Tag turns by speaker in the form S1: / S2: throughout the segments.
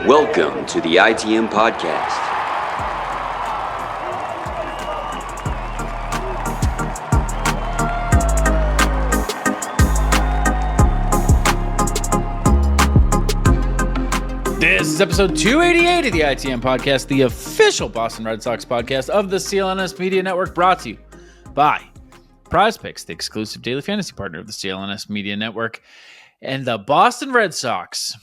S1: Welcome to the ITM Podcast.
S2: This is episode 288 of the ITM Podcast, the official Boston Red Sox podcast of the CLNS Media Network, brought to you by Prize Picks, the exclusive daily fantasy partner of the CLNS Media Network. And the Boston Red Sox,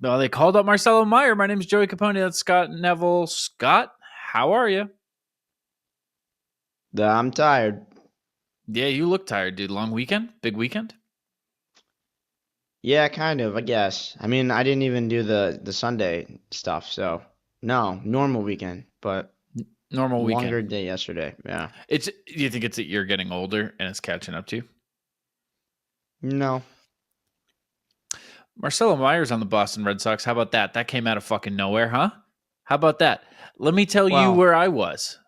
S2: well, they called up Marcelo Mayer. My name is Joey Copponi. That's Scott Neville. Scott, how are you?
S3: I'm tired.
S2: Yeah, you look tired, dude. Long weekend? Big weekend?
S3: Yeah, kind of, I guess. I mean, I didn't even do the Sunday stuff, so no, normal weekend, but
S2: Normal weekend.
S3: longer day yesterday. Yeah.
S2: Do you think it's that you're getting older and it's catching up to you?
S3: No.
S2: Marcelo Mayer's on the Boston Red Sox. How about that? That came out of fucking nowhere, huh? How about that? Let me tell you where I was.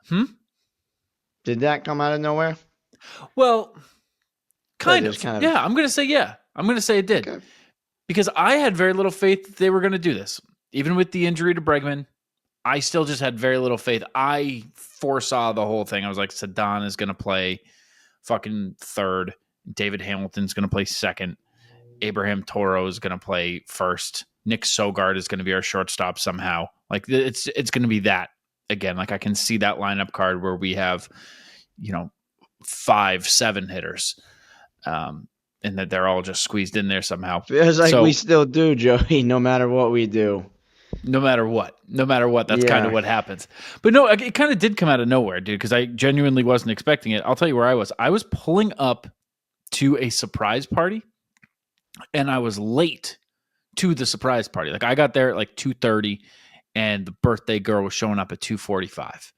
S3: Did that come out of nowhere?
S2: Well, kind of.
S3: kind of.
S2: Yeah, I'm going to say yeah. I'm going to say it did.
S3: Okay.
S2: Because I had very little faith that they were going to do this. Even with the injury to Bregman, I still just had very little faith. I foresaw the whole thing. I was like, Cedon is going to play fucking third. David Hamilton's going to play second. Abraham Toro is going to play first. Nick Sogard is going to be our shortstop somehow. Like it's going to be that again. Like I can see that lineup card where we have, 5-7 hitters. And that they're all just squeezed in there somehow.
S3: Feels like we still do, Joey, no matter what we do.
S2: No matter what, that's kind of what happens. But no, it kind of did come out of nowhere, dude, because I genuinely wasn't expecting it. I'll tell you where I was. I was pulling up to a surprise party, and I was late to the surprise party. Like I got there at like 2:30, and the birthday girl was showing up at 2:45.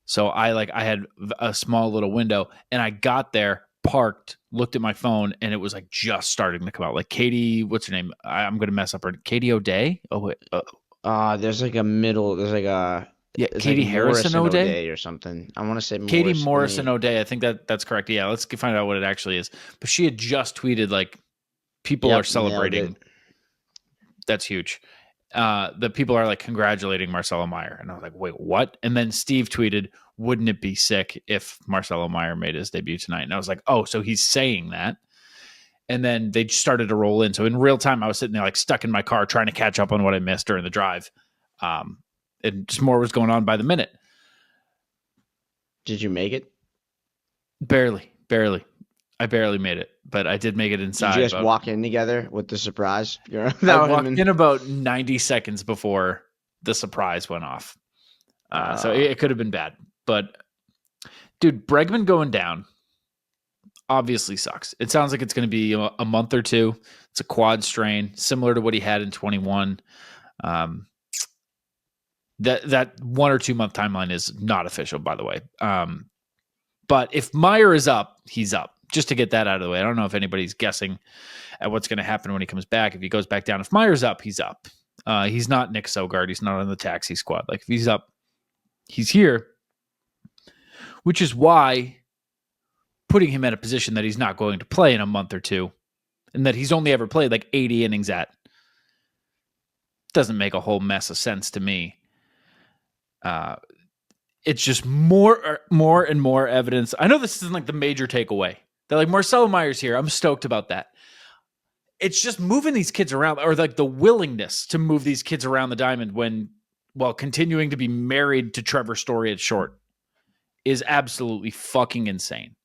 S2: So I had a small little window, and I got there, parked, looked at my phone, and it was like just starting to come out. Like Katie, what's her name? I'm going to mess up her. Katie O'Day? Oh, wait.
S3: There's like a middle. There's like a
S2: Katie
S3: like
S2: Harrison O'Day
S3: or something. I want to say
S2: Katie Morrison O'Day. I think that's correct. Yeah, let's find out what it actually is. But she had just tweeted like people are celebrating. That's huge. The people are like congratulating Marcelo Mayer, and I was like, wait, what? And then Steve tweeted, wouldn't it be sick if Marcelo Mayer made his debut tonight? And I was like, oh, so he's saying that. And then they started to roll in. So in real time, I was sitting there like stuck in my car trying to catch up on what I missed during the drive. And just more was going on by the minute.
S3: Did you make it?
S2: Barely. I barely made it, but I did make it inside.
S3: Did you guys walk in together with the surprise?
S2: I walked in about 90 seconds before the surprise went off. So it could have been bad. But, dude, Bregman going down obviously sucks. It sounds like it's going to be a month or two. It's a quad strain, similar to what he had in 21. That 1 or 2 month timeline is not official, by the way. But if Mayer is up, he's up. Just to get that out of the way. I don't know if anybody's guessing at what's going to happen when he comes back. If he goes back down, if Mayer's up, he's up. He's not Nick Sogard. He's not on the taxi squad. Like if he's up, he's here. Which is why putting him at a position that he's not going to play in a month or two, and that he's only ever played like 80 innings at, doesn't make a whole mess of sense to me. It's just more and more evidence. I know this isn't like the major takeaway. That like Marcelo Mayer's here. I'm stoked about that. It's just moving these kids around, or like the willingness to move these kids around the diamond while continuing to be married to Trevor Story at short is absolutely fucking insane.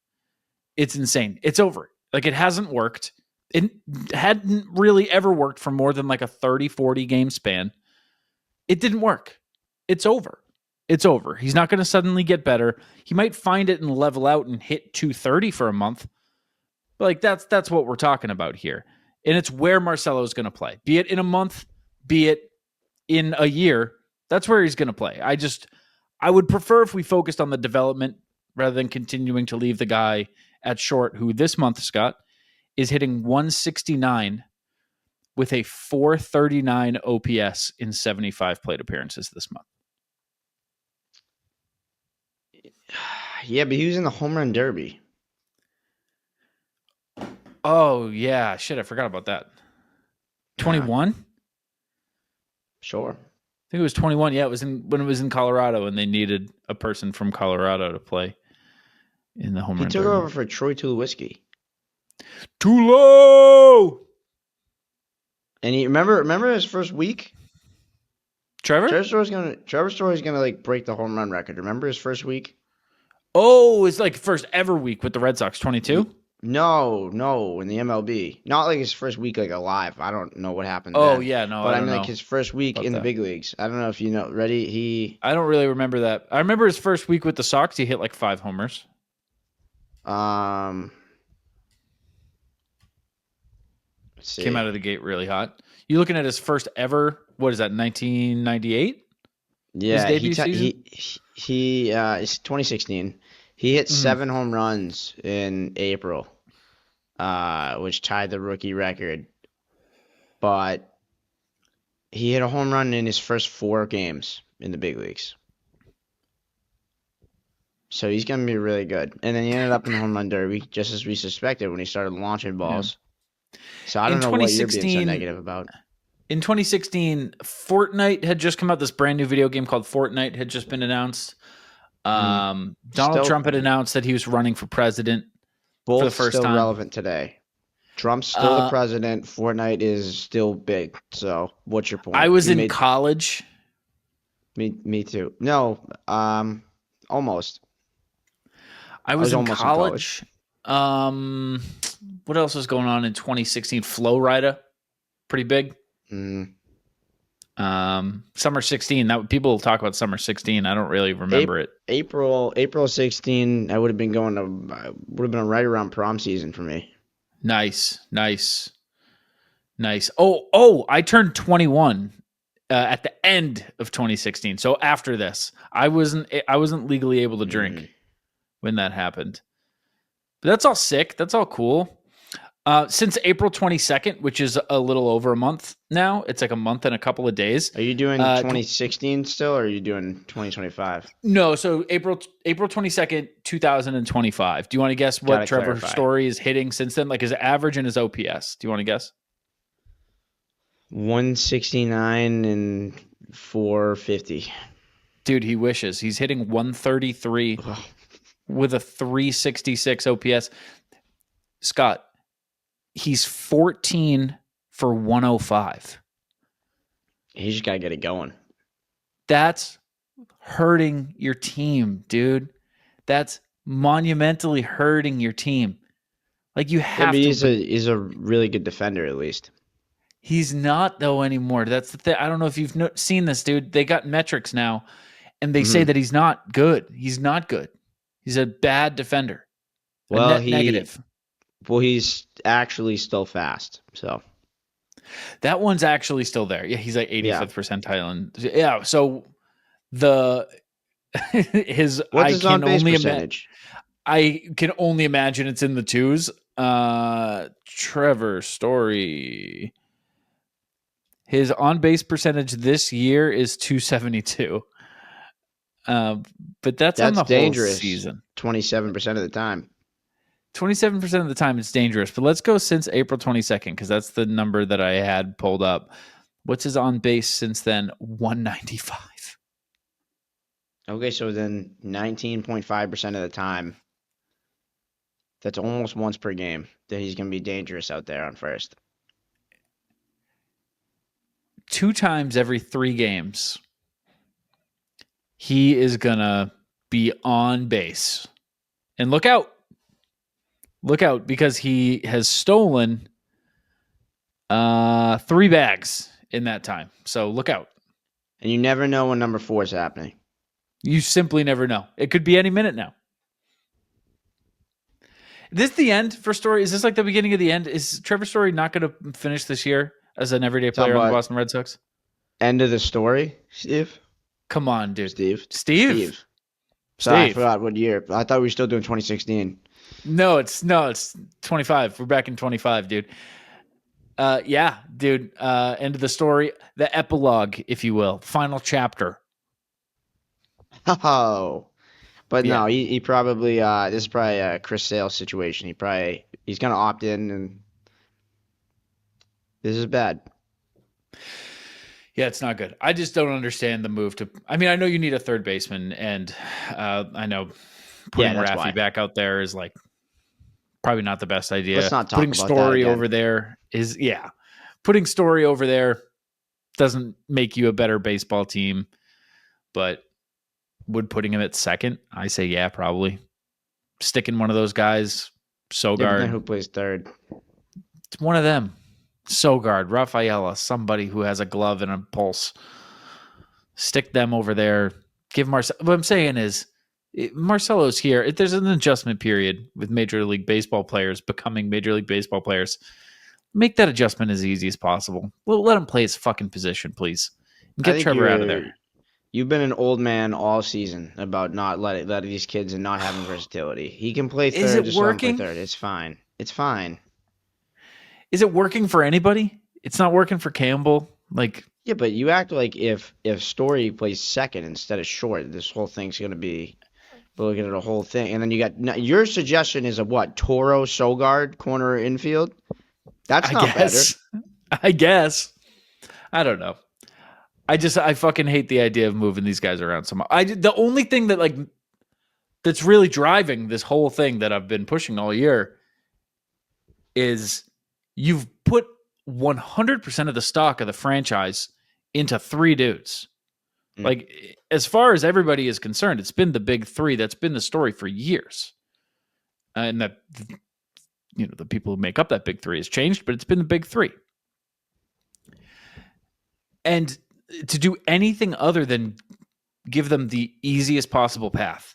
S2: It's insane. It's over. Like it hasn't worked. It hadn't really ever worked for more than like a 30, 40 game span. It didn't work. It's over. It's over. He's not going to suddenly get better. He might find it and level out and hit 230 for a month. But like that's what we're talking about here. And it's where Marcelo is going to play. Be it in a month, be it in a year, that's where he's going to play. I would prefer if we focused on the development rather than continuing to leave the guy at short, who this month, Scott, is hitting 169 with a 439 OPS in 75 plate appearances this month.
S3: Yeah, but he was in the home run derby.
S2: Oh, yeah. Shit, I forgot about that. 21?
S3: Sure.
S2: I think it was 21. Yeah, it was when it was in Colorado, and they needed a person from Colorado to play in the home
S3: He
S2: run
S3: took
S2: derby.
S3: over for Troy Tulowitzki.
S2: Tulo!
S3: And he remember his first week?
S2: Trevor?
S3: Trevor Story's gonna like break the home run record. Remember his first week?
S2: Oh, it's like first ever week with the Red Sox, 22?
S3: No, in the MLB. Not like his first week like alive. I don't know what happened
S2: Oh,
S3: then.
S2: yeah, no,
S3: But
S2: I
S3: I
S2: don't
S3: mean
S2: know
S3: like his first week
S2: about
S3: in the
S2: that.
S3: big leagues. I don't know if you know. Ready?
S2: I don't really remember that. I remember his first week with the Sox. He hit like 5 homers.
S3: Let's see.
S2: Came out of the gate really hot. You looking at his first ever, what is that, 1998?
S3: Yeah,
S2: his debut season?
S3: It's 2016. He hit 7 home runs in April, which tied the rookie record. But he hit a home run in his first 4 games in the big leagues. So he's going to be really good. And then he ended up in the home run derby, just as we suspected when he started launching balls. Yeah. So I don't know what you're being so negative about.
S2: In 2016, Fortnite had just come out. This brand new video game called Fortnite had just been announced. Donald Trump had announced that he was running for president for the first time.
S3: Relevant today. Trump's still the president. Fortnite is still big. So what's your point?
S2: I was in college.
S3: Me too. No, almost.
S2: I was in college. What else was going on in 2016? Flowrider, pretty big. Summer 16. That people talk about Summer 16. I don't really remember it.
S3: April 16. I would have been right around prom season for me. Nice.
S2: Oh! I turned 21 at the end of 2016. So after this, I wasn't legally able to drink when that happened. But that's all sick. That's all cool. Since April 22nd, which is a little over a month now, it's like a month and a couple of days.
S3: Are you doing 2016 still, or are you doing 2025?
S2: No, so April 22nd, 2025. Do you want to guess what Trevor Story is hitting since then? Like his average and his OPS. Do you want to guess?
S3: 169 and 450.
S2: Dude, he wishes. He's hitting 133 with a 366 OPS. Scott, he's 14 for 105.
S3: He just got to get it going.
S2: That's hurting your team, dude. That's monumentally hurting your team. Like you have to.
S3: He's a really good defender, at least.
S2: He's not though anymore. That's the thing. I don't know if you've seen this, dude. They got metrics now, and they say that he's not good. He's not good. He's a bad defender.
S3: Well,
S2: negative.
S3: Well, he's actually still fast. So
S2: that one's actually still there. Yeah, he's like 85th percentile. And yeah, so what's his on base percentage? I can only imagine it's in the 2s. Trevor Story. His on base percentage this year is 272. But that's on the
S3: dangerous.
S2: Whole season.
S3: 27% of the time.
S2: 27% of the time it's dangerous. But let's go since April 22nd because that's the number that I had pulled up. What's his on base since then? 195.
S3: Okay, so then 19.5% of the time. That's almost once per game that he's going to be dangerous out there on first.
S2: 2 times every 3 games, he is going to be on base. And look out. Look out, because he has stolen 3 bags in that time. So look out.
S3: And you never know when number 4 is happening.
S2: You simply never know. It could be any minute now. Is this the end for Story? Is this like the beginning of the end? Is Trevor Story not going to finish this year as an everyday player on the Boston Red Sox?
S3: End of the story, Steve?
S2: Come on, dude.
S3: Steve.
S2: Sorry,
S3: I forgot what year. I thought we were still doing 2016.
S2: No, it's 25. We're back in 25, dude. Yeah, dude. End of the story, the epilogue, if you will, final chapter.
S3: Oh, but yeah. No, he probably this is probably a Chris Sale situation. He's gonna opt in, and this is bad.
S2: Yeah, it's not good. I just don't understand the move to. I mean, I know you need a third baseman, and I know putting
S3: that's why.
S2: Raffy back out there is like probably not the best idea.
S3: Let's not talk
S2: Putting
S3: about that
S2: Story
S3: again.
S2: over there is putting Story over there doesn't make you a better baseball team, but would putting him at second? I say yeah, probably. Sticking one of those guys, Sogard.
S3: Yeah, but then who plays third?
S2: It's one of them. Sogard, Rafaela, somebody who has a glove and a pulse. Stick them over there. Give Marcelo. What I'm saying is, Marcelo's here. There's an adjustment period with Major League Baseball players becoming Major League Baseball players. Make that adjustment as easy as possible. Let him play his fucking position, please. And get Trevor out of there.
S3: You've been an old man all season about not letting these kids and not having versatility. He can play third.
S2: Is it
S3: just let him play
S2: working?
S3: third. It's fine. It's fine.
S2: Is it working for anybody? It's not working for Campbell. Like,
S3: yeah, but you act like if Story plays second instead of short, this whole thing's gonna be looking at the whole thing. And then you got your suggestion is a what? Toro Sogard corner infield. That's not better.
S2: I guess. I don't know. I fucking hate the idea of moving these guys around somehow. The only thing that that's really driving this whole thing that I've been pushing all year is you've put 100% of the stock of the franchise into three dudes. Like, as far as everybody is concerned, it's been the big three. That's been the story for years. And that, the people who make up that big three has changed, but it's been the big three. And to do anything other than give them the easiest possible path,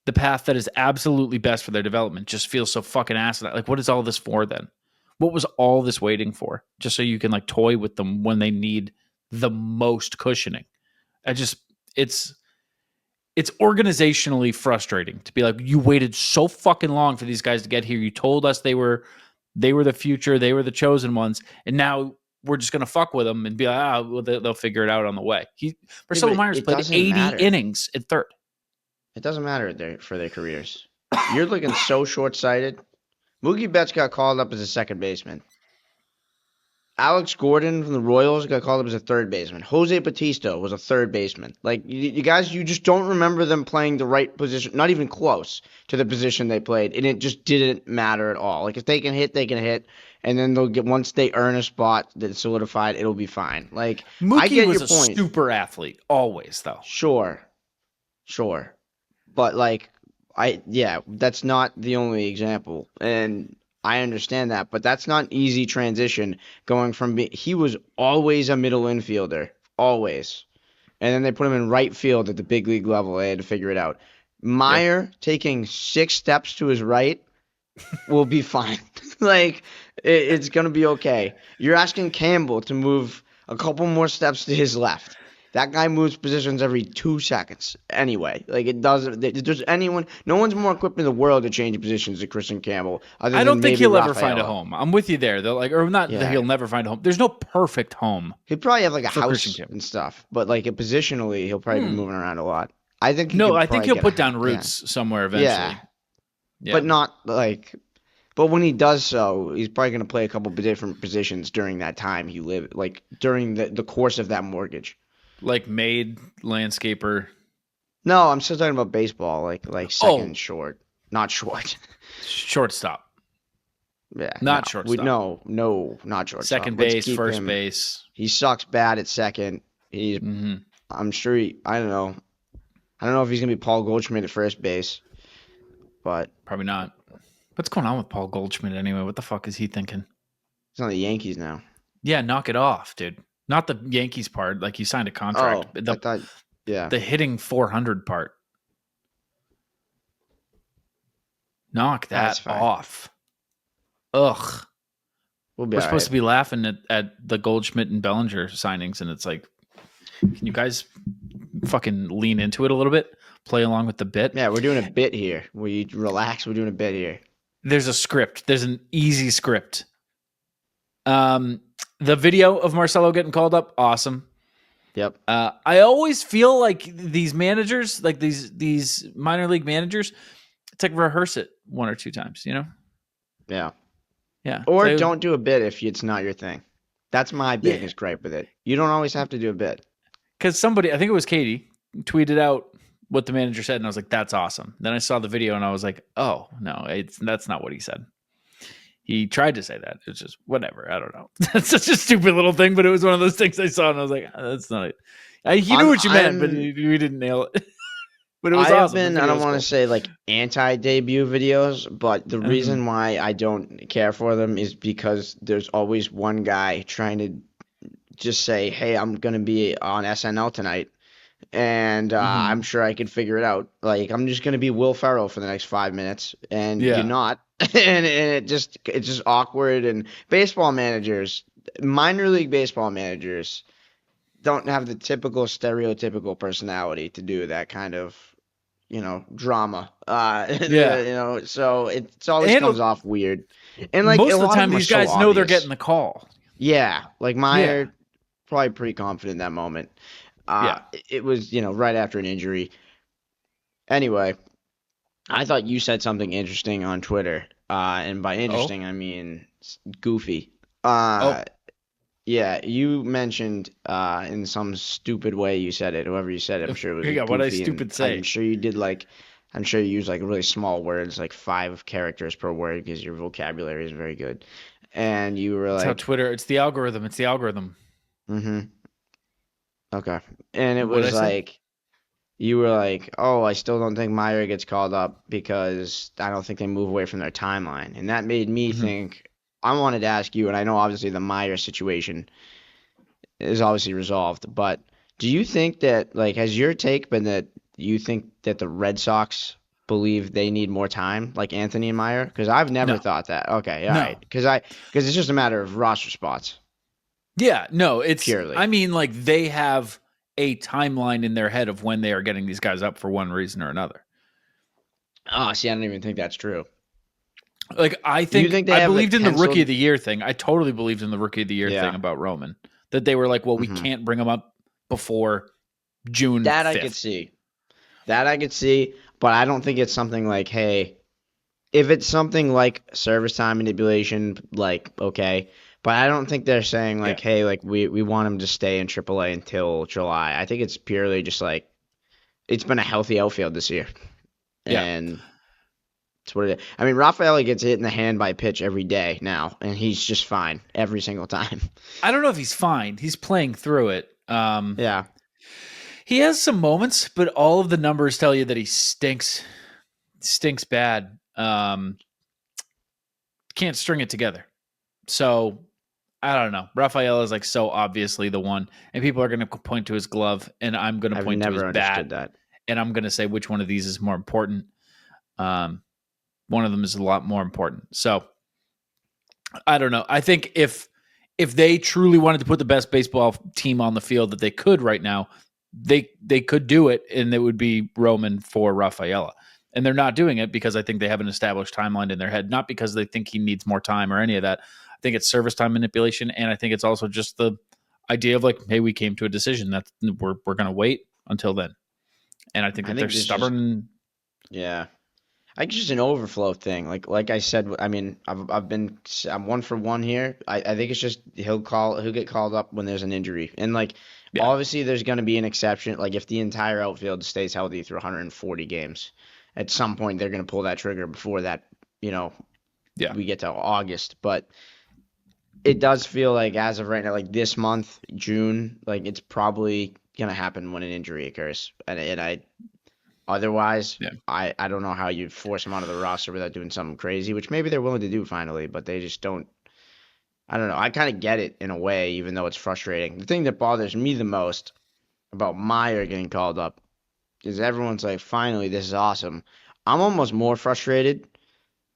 S2: the path that is absolutely best for their development, just feels so fucking asinine. Like, what is all this for then? What was all this waiting for? Just so you can toy with them when they need the most cushioning. It's organizationally frustrating to be like, you waited so fucking long for these guys to get here. You told us they were the future, they were the chosen ones, and now we're just gonna fuck with them and be like, well, they'll figure it out on the way. Marcelo Myers played 80 innings at third.
S3: It doesn't matter for their careers. You're looking so short-sighted. Mookie Betts got called up as a second baseman. Alex Gordon from the Royals got called up as a third baseman. Jose Bautista was a third baseman. Like, you guys, you just don't remember them playing the right position, not even close to the position they played, and it just didn't matter at all. Like, if they can hit, they can hit, and then they'll get, once they earn a spot that's solidified, it'll be fine. Like,
S2: Mookie
S3: I get
S2: was
S3: your
S2: a
S3: point.
S2: super athlete, always, though.
S3: Sure. But, that's not the only example, and I understand that, but that's not an easy transition going from he was always a middle infielder, always. And then they put him in right field at the big league level. They had to figure it out. Mayer taking 6 steps to his right will be fine. It's going to be okay. You're asking Campbell to move a couple more steps to his left. That guy moves positions every 2 seconds anyway. It doesn't. There's anyone. No one's more equipped in the world to change positions than Christian Campbell.
S2: I don't think he'll ever find a home. I'm with you there. They'll that he'll never find a home. There's no perfect home.
S3: He'll probably have a house and stuff, but positionally, he'll probably be moving around a lot. I think.
S2: I think he'll put down roots somewhere eventually.
S3: Yeah, but not But when he does so, he's probably going to play a couple of different positions during that time he lived, during the course of that mortgage.
S2: Like maid, landscaper.
S3: No, I'm still talking about baseball. Second short, not short.
S2: Shortstop.
S3: Yeah,
S2: not shortstop.
S3: No, not shortstop.
S2: Second base, first base.
S3: He sucks bad at second. I'm sure I don't know. I don't know if he's gonna be Paul Goldschmidt at first base, but
S2: probably not. What's going on with Paul Goldschmidt anyway? What the fuck is he thinking?
S3: He's on the Yankees now.
S2: Yeah, knock it off, dude. Not the Yankees part, he signed a contract.
S3: I thought,
S2: the hitting 400 part. Knock that off. Ugh. We're supposed to be laughing at the Goldschmidt and Bellinger signings, and it's like, can you guys fucking lean into it a little bit? Play along with the bit?
S3: Yeah, we're doing a bit here. We relax. We're doing a bit here.
S2: There's a script. There's an easy script. The video of Marcelo getting called up, awesome.
S3: Yep.
S2: I always feel like these managers, these minor league managers, it's rehearse it 1 or 2 times,
S3: Yeah.
S2: Yeah.
S3: Or don't do a bit if it's not your thing. That's my biggest gripe with it. You don't always have to do a bit.
S2: Because somebody, I think it was Katie, tweeted out what the manager said, and I was like, "That's awesome." Then I saw the video, and I was like, "Oh no, that's not what he said." He tried to say that. It's just whatever. I don't know. That's such a stupid little thing, but it was one of those things I saw, and I was like, "That's not it." He knew what you meant, but we didn't nail it. But it was awesome.
S3: I don't want to say like anti-debut videos, but the reason why I don't care for them is because there's always one guy trying to just say, "Hey, I'm gonna be on SNL tonight, and I'm sure I could figure it out. Like, I'm just gonna be Will Ferrell for the next 5 minutes," and you're not, and it's just awkward. And baseball managers, minor league baseball managers, don't have the typical stereotypical personality to do that kind of, drama. So it always comes off weird. And like
S2: most of the time, these guys know they're getting the call.
S3: Yeah, like Mayer, probably pretty confident in that moment. It was, right after an injury. Anyway, I thought you said something interesting on Twitter. And by interesting, I mean goofy. Yeah, you mentioned in some stupid way you said it. Whoever you said it, I'm sure it was goofy.
S2: What I stupid say.
S3: I'm sure you did I'm sure you used like really small words, like 5 characters per word, because your vocabulary is very good. And you were
S2: That's how Twitter. It's the algorithm. It's the algorithm.
S3: Mm-hmm. Okay. And it was like, you were like, "Oh, I still don't think Mayer gets called up because I don't think they move away from their timeline." And that made me think, I wanted to ask you, and I know obviously the Mayer situation is obviously resolved, but do you think that, like, has your take been that you think that the Red Sox believe they need more time, like Anthony and Mayer? Because I've never thought that. Okay, all right. Because it's just a matter of roster spots.
S2: Yeah, no, it's
S3: purely.
S2: I mean, like, they have a timeline in their head of when they are getting these guys up for one reason or another.
S3: Oh, see, I don't even think that's true.
S2: Like, I believed in the Rookie of the Year thing. I totally believed in the Rookie of the Year thing about Roman. That they were like, well, we can't bring him up before June 5th.
S3: That I could see, but I don't think it's something like, hey, if it's something like service time manipulation, like, okay. But I don't think they're saying, like, hey, like, we want him to stay in AAA until July. I think it's purely just like, it's been a healthy outfield this year.
S2: Yeah.
S3: And that's what it is. I mean, Rafaela gets hit in the hand by a pitch every day now, and he's just fine every single time.
S2: I don't know if he's fine. He's playing through it.
S3: Yeah.
S2: He has some moments, but all of the numbers tell you that he stinks bad. Can't string it together. So I don't know. Rafael is like so obviously the one, and people are going to point to his glove, and I'm going to point to his bat,
S3: that.
S2: And I'm going to say which one of these is more important. One of them is a lot more important. So I don't know. I think if they truly wanted to put the best baseball team on the field that they could right now, they could do it, and it would be Roman for Rafaela. And they're not doing it because I think they have an established timeline in their head, not because they think he needs more time or any of that. I think it's service time manipulation, and I think it's also just the idea of like, hey, we came to a decision that we're going to wait until then. And I think they're stubborn.
S3: I think it's just an overflow thing. Like I said, I mean, I'm 1 for 1 here. I think it's just he'll get called up when there's an injury, and obviously there's going to be an exception. Like if the entire outfield stays healthy through 140 games, at some point they're going to pull that trigger before that. We get to August, but it does feel like as of right now, like this month, June, like it's probably going to happen when an injury occurs, and otherwise, I don't know how you force him onto the roster without doing something crazy, which maybe they're willing to do finally, but they just don't. I don't know. I kind of get it in a way, even though it's frustrating. The thing that bothers me the most about Mayer getting called up is everyone's like, finally, this is awesome. I'm almost more frustrated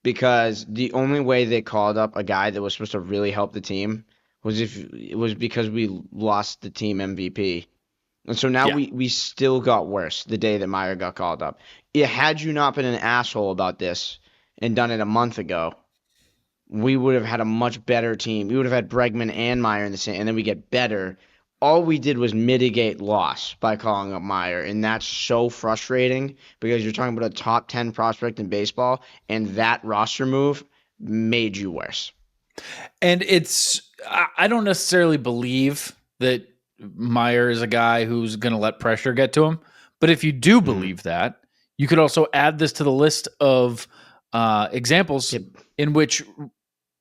S3: because the only way they called up a guy that was supposed to really help the team was because we lost the team MVP. And so now we still got worse the day that Mayer got called up. Had you not been an asshole about this and done it a month ago, we would have had a much better team. We would have had Bregman and Mayer in the same, and then we get better. All we did was mitigate loss by calling up Mayer, and that's so frustrating because you're talking about a top 10 prospect in baseball, and that roster move made you worse.
S2: And it's I don't necessarily believe that Mayer is a guy who's going to let pressure get to him. But if you do believe that, you could also add this to the list of examples in which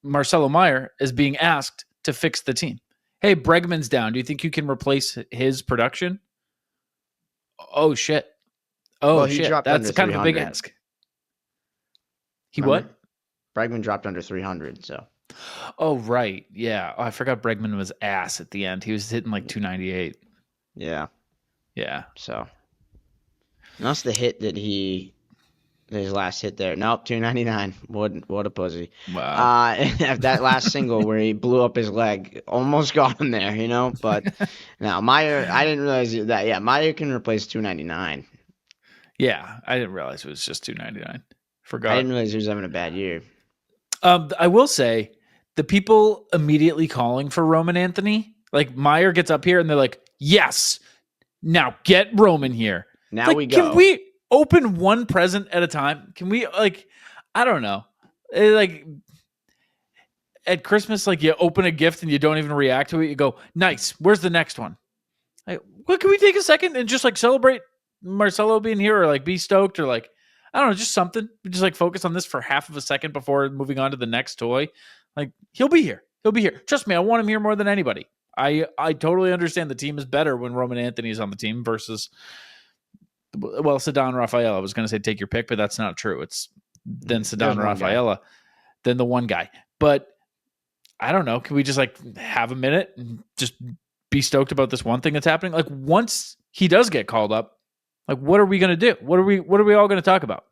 S2: Marcelo Mayer is being asked to fix the team. Hey, Bregman's down. Do you think you can replace his production? Oh, shit. Oh, shit. That's kind of a big ask. He Remember? What?
S3: Bregman dropped under 300, so.
S2: Oh, right. Yeah. Oh, I forgot Bregman was ass at the end. He was hitting like 298.
S3: Yeah.
S2: Yeah.
S3: So. That's the hit that his last hit there. Nope, 299. What a pussy.
S2: Wow.
S3: That last single where he blew up his leg almost got him there, But now Mayer, I didn't realize that. Yeah, Mayer can replace 299.
S2: Yeah, I didn't realize it was just 299. Forgot.
S3: I didn't realize he was having a bad year.
S2: I will say the people immediately calling for Roman Anthony, like Mayer gets up here and they're like, yes, now get Roman here.
S3: Now we go.
S2: Can we open one present at a time? Can we I don't know. Like at Christmas, like you open a gift and you don't even react to it. You go, nice. Where's the next one? Like, what, can we take a second and just like celebrate Marcelo being here or like be stoked or like, I don't know, just something. Just like focus on this for half of a second before moving on to the next toy. Like he'll be here. He'll be here. Trust me, I want him here more than anybody. I totally understand the team is better when Roman Anthony is on the team versus, well, Ceddanne Rafaela. I was going to say take your pick, but that's not true. It's then Ceddanne Rafaela, then the one guy. But I don't know. Can we just like have a minute and just be stoked about this one thing that's happening? Like once he does get called up, like what are we going to do? What are we all going to talk about?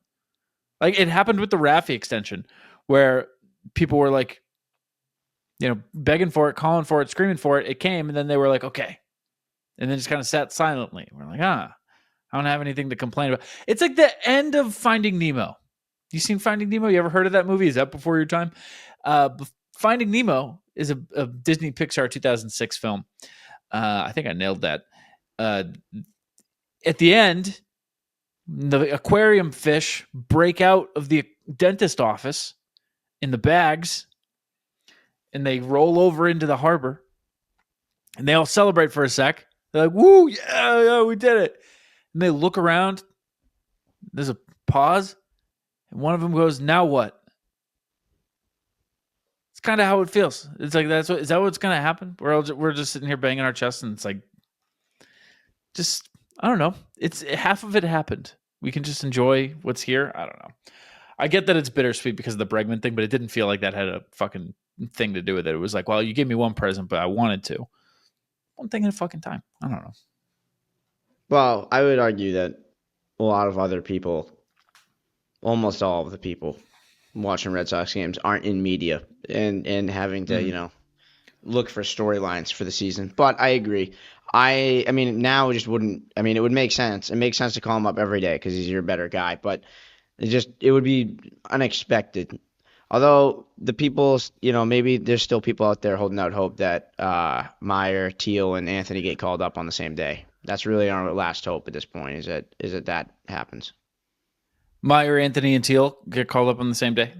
S2: Like it happened with the Raffy extension where people were like, begging for it, calling for it, screaming for it. It came and then they were like, okay. And then just kind of sat silently. We're like, I don't have anything to complain about. It's like the end of Finding Nemo. You seen Finding Nemo? You ever heard of that movie? Is that before your time? Finding Nemo is a Disney Pixar 2006 film. I think I nailed that. At the end, the aquarium fish break out of the dentist office in the bags and they roll over into the harbor and they all celebrate for a sec. They're like, woo, yeah, we did it. And they look around. There's a pause. And one of them goes, now what? It's kind of how it feels. It's like, is that what's going to happen? We're just sitting here banging our chests and it's like, just, I don't know. It's half of it happened. We can just enjoy what's here. I don't know. I get that it's bittersweet because of the Bregman thing, but it didn't feel like that had a fucking thing to do with it. It was like, well, you gave me one present, but I wanted to. One thing at a fucking time. I don't know.
S3: Well, I would argue that a lot of other people, almost all of the people watching Red Sox games aren't in media and having to, look for storylines for the season. But I agree. I mean, now it just wouldn't. I mean, it would make sense. It makes sense to call him up every day because he's your better guy. But it would be unexpected. Although the people, maybe there's still people out there holding out hope that Mayer, Teal, and Anthony get called up on the same day. That's really our last hope at this point. Is that happens?
S2: Mayer, Anthony, and Teal get called up on the same day.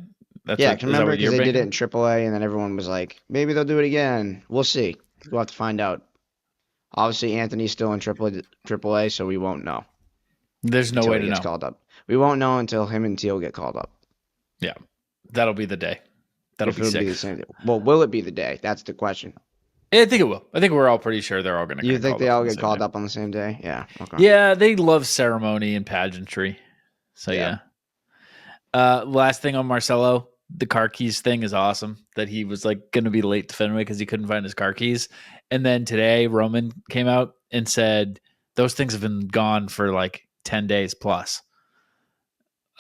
S3: Remember because they did it in AAA, and then everyone was like, maybe they'll do it again. We'll see. We'll have to find out. Obviously, Anthony's still in AAA, so we won't know.
S2: There's no way to know.
S3: Called up. We won't know until him and Teal get called up.
S2: Yeah, that'll be the day. That'll be sick.
S3: Be the same day. Well, will it be the day? That's the question.
S2: I think it will. I think we're all pretty sure they're all going to.
S3: You think they all get called up on the same day? Yeah. Okay.
S2: Yeah, they love ceremony and pageantry. So yeah. Last thing on Marcelo, the car keys thing is awesome. That he was like going to be late to Fenway because he couldn't find his car keys, and then today Roman came out and said those things have been gone for like 10 days plus.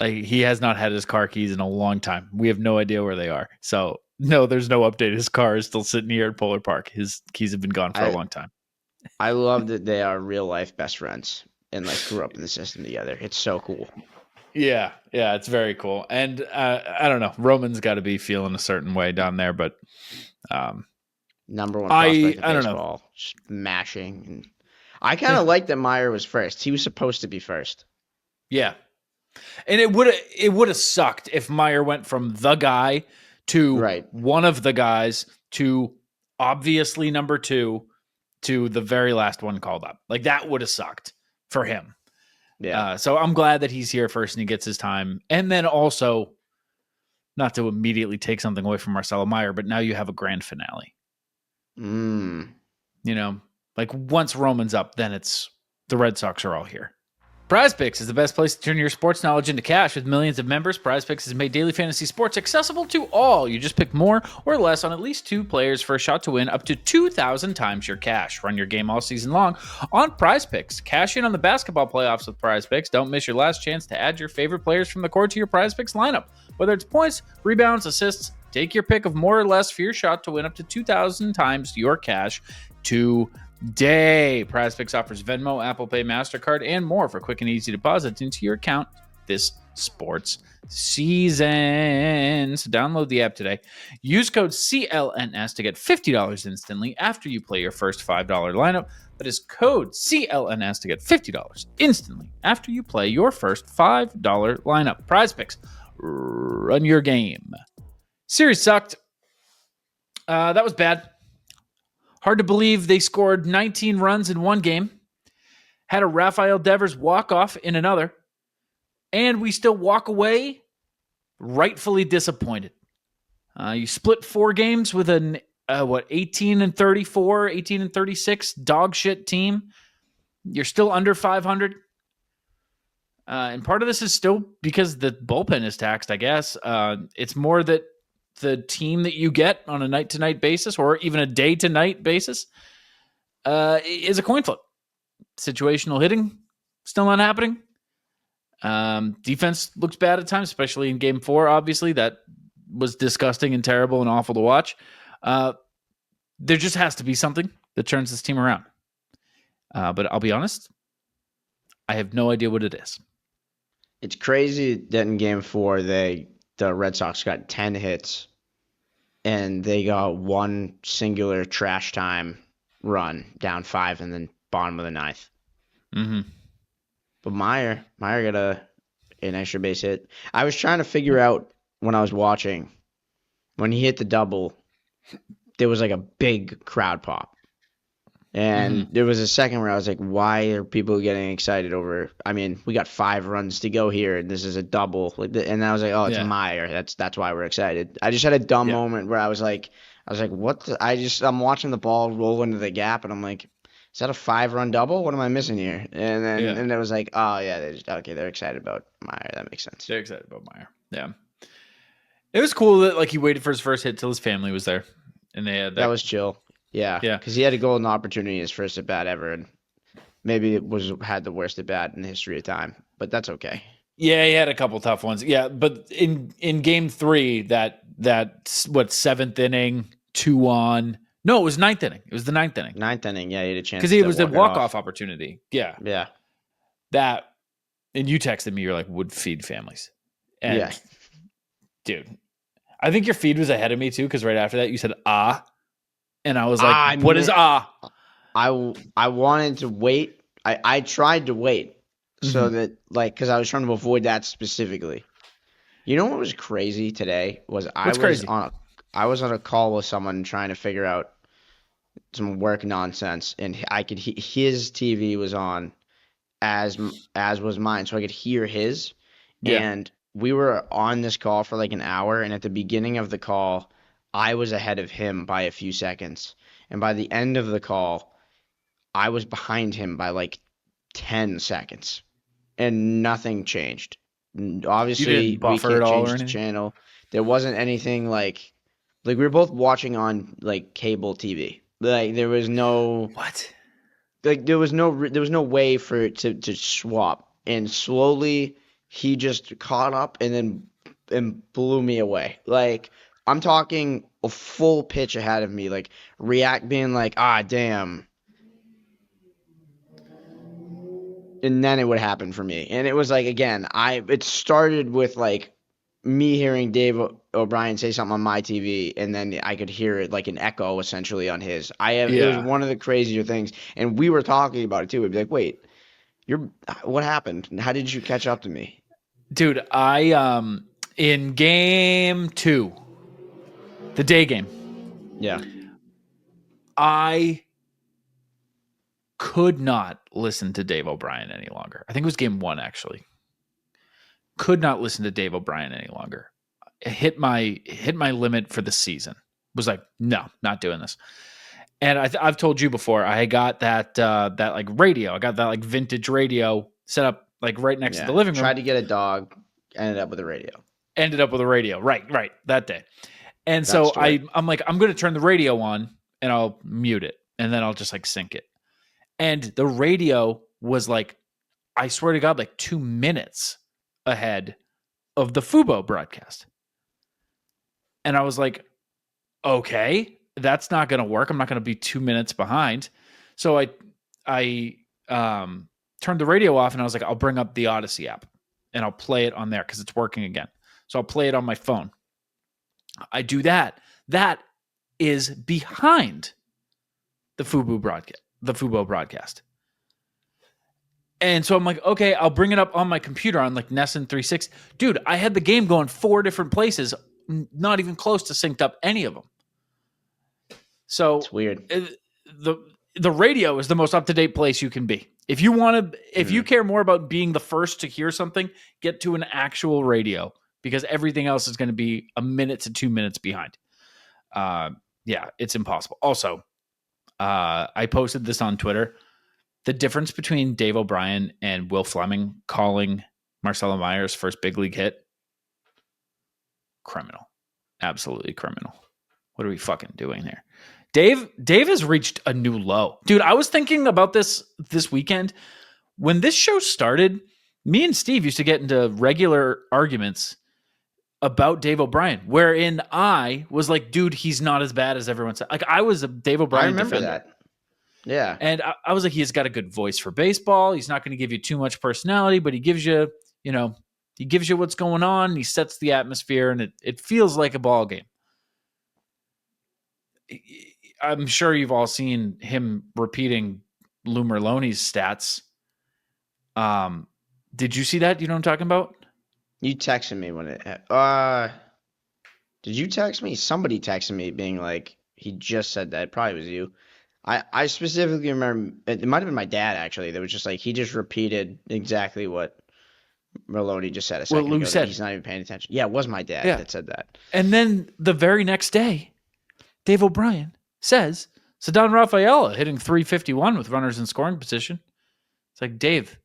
S2: Like he has not had his car keys in a long time. We have no idea where they are. So no, there's no update. His car is still sitting here at Polar Park. His keys have been gone for a long time.
S3: I love that they are real life best friends and like grew up in the system together. It's so cool.
S2: Yeah, it's very cool. And I don't know, Roman's got to be feeling a certain way down there, but
S3: number one prospect of
S2: I don't
S3: baseball, know, smashing. And I kind of like that Mayer was first. He was supposed to be first.
S2: Yeah, and it would have sucked if Mayer went from the guy to one of the guys to obviously number 2 to the very last one called up. Like that would have sucked for him.
S3: Yeah.
S2: So I'm glad that he's here first and he gets his time. And then also, not to immediately take something away from Marcelo Mayer, but now you have a grand finale. You know, like once Roman's up, then it's the Red Sox are all here. PrizePicks is the best place to turn your sports knowledge into cash. With millions of members, PrizePicks has made daily fantasy sports accessible to all. You just pick more or less on at least 2 players for a shot to win up to 2,000 times your cash. Run your game all season long on PrizePicks. Cash in on the basketball playoffs with PrizePicks. Don't miss your last chance to add your favorite players from the court to your PrizePicks lineup. Whether it's points, rebounds, assists, take your pick of more or less for your shot to win up to 2,000 times your cash today. PrizePicks offers Venmo, Apple Pay, MasterCard, and more for quick and easy deposits into your account this sports season. So download the app today. Use code CLNS to get $50 instantly after you play your first $5 lineup. That is code CLNS to get $50 instantly after you play your first $5 lineup. PrizePicks, run your game. Series sucked. That was bad. Hard to believe they scored 19 runs in one game, had a Rafael Devers walk-off in another, and we still walk away rightfully disappointed. You split 4 games with an 18-34, 18-36 dog shit team. You're still under 500. And part of this is still because the bullpen is taxed, I guess. It's more that the team that you get on a night-to-night basis or even a day-to-night basis is a coin flip. Situational hitting, still not happening. Defense looks bad at times, especially in Game 4, obviously. That was disgusting and terrible and awful to watch. There just has to be something that turns this team around. But I'll be honest, I have no idea what it is.
S3: It's crazy that in Game 4, the Red Sox got 10 hits, and they got one singular trash time run, down 5, and then bottom of the 9th.
S2: Mm-hmm.
S3: But Mayer got an extra base hit. I was trying to figure out when I was watching, when he hit the double, there was like a big crowd pop. And there was a second where I was like, why are people getting excited over? I mean, we got 5 runs to go here, and this is a double. And I was like, oh, it's Mayer. That's why we're excited. I just had a dumb moment where I was like, what? I'm watching the ball roll into the gap, and I'm like, is that a 5-run double? What am I missing here? And then and it was like, oh yeah, they're excited about Mayer. That makes sense.
S2: They're excited about Mayer. Yeah, it was cool that like he waited for his first hit till his family was there, and they had
S3: that was chill. Yeah, because he had a golden opportunity his first at bat ever, and maybe it had the worst at bat in the history of time, but that's okay.
S2: Yeah, he had a couple tough ones. Yeah, but in Game 3, that 7th inning, 2 on. No, it was 9th inning. It was the 9th inning.
S3: 9th inning, yeah, he had a chance
S2: because it was a walk-off opportunity. Yeah, that. And you texted me, you're like, would feed families. And dude, I think your feed was ahead of me too, because right after that you said and I was like, what is I
S3: wanted to wait. I tried to wait so that, like, because I was trying to avoid that specifically. You know what was crazy today? I was on a call with someone trying to figure out some work nonsense, and I could his TV was on as was mine, so I could hear his. Yeah. And we were on this call for like an hour, and at the beginning of the call, I was ahead of him by a few seconds. And by the end of the call, I was behind him by like 10 seconds. And nothing changed. Obviously, we can't change the channel. There wasn't anything like we were both watching on like cable TV. Like there was no there was no way for it to swap. And slowly he just caught up and blew me away. Like, I'm talking a full pitch ahead of me, like being like, damn. And then it would happen for me. And it was like, again, it started with like me hearing Dave O'Brien say something on my TV, and then I could hear it like an echo essentially on his. It was one of the crazier things. And we were talking about it too. We'd be like, wait, what happened? How did you catch up to me?
S2: Dude, in Game 2, the day game.
S3: Yeah.
S2: I could not listen to Dave O'Brien any longer. I think it was game 1, actually. Could not listen to Dave O'Brien any longer. Hit my limit for the season. Was like, no, not doing this. And I've told you before, I got that like radio. I got that like vintage radio set up like right next to the living room.
S3: Tried to get a dog, ended up with a radio. Right, that day. And so I'm like, I'm going to turn the radio on and I'll mute it. And then I'll just like sync it. And the radio was like, I swear to God, like 2 minutes ahead of the Fubo broadcast. And I was like, okay, that's not going to work. I'm not going to be 2 minutes behind. So I turned the radio off and I was like, I'll bring up the Odyssey app and I'll play it on there because it's working again. So I'll play it on my phone. I do that. That is behind the Fubo broadcast. And so I'm like, okay, I'll bring it up on my computer on like Nessun 360. Dude, I had the game going 4 different places, not even close to synced up any of them. So it's weird.
S2: The radio is the most up-to-date place you can be. If you want to, if you care more about being the first to hear something, get to an actual radio because everything else is going to be a minute to 2 minutes behind. Yeah, it's impossible. Also, I posted this on Twitter. The difference between Dave O'Brien and Will Fleming calling Marcelo Mayer's first big league hit, criminal. Absolutely criminal. What are we fucking doing there? Dave has reached a new low. Dude, I was thinking about this weekend. When this show started, me and Steve used to get into regular arguments about Dave O'Brien, wherein I was like, dude, he's not as bad as everyone said. Like, I was a Dave O'Brien defender. I remember that.
S3: Yeah.
S2: And I was like, he's got a good voice for baseball. He's not going to give you too much personality, but he gives you, he gives you what's going on. He sets the atmosphere, and it feels like a ball game. I'm sure you've all seen him repeating Lou Merloni's stats. Did you see that? You know what I'm talking about?
S3: You texted me when it. Did you text me? Somebody texted me being like, he just said that. It probably was you. I specifically remember, it might have been my dad actually, that was just like, he just repeated exactly what Merloni just said a second ago. Lou said. He's not even paying attention. Yeah, it was my dad that said that.
S2: And then the very next day, Dave O'Brien says, Ceddanne Rafaela hitting 351 with runners in scoring position. It's like, Dave,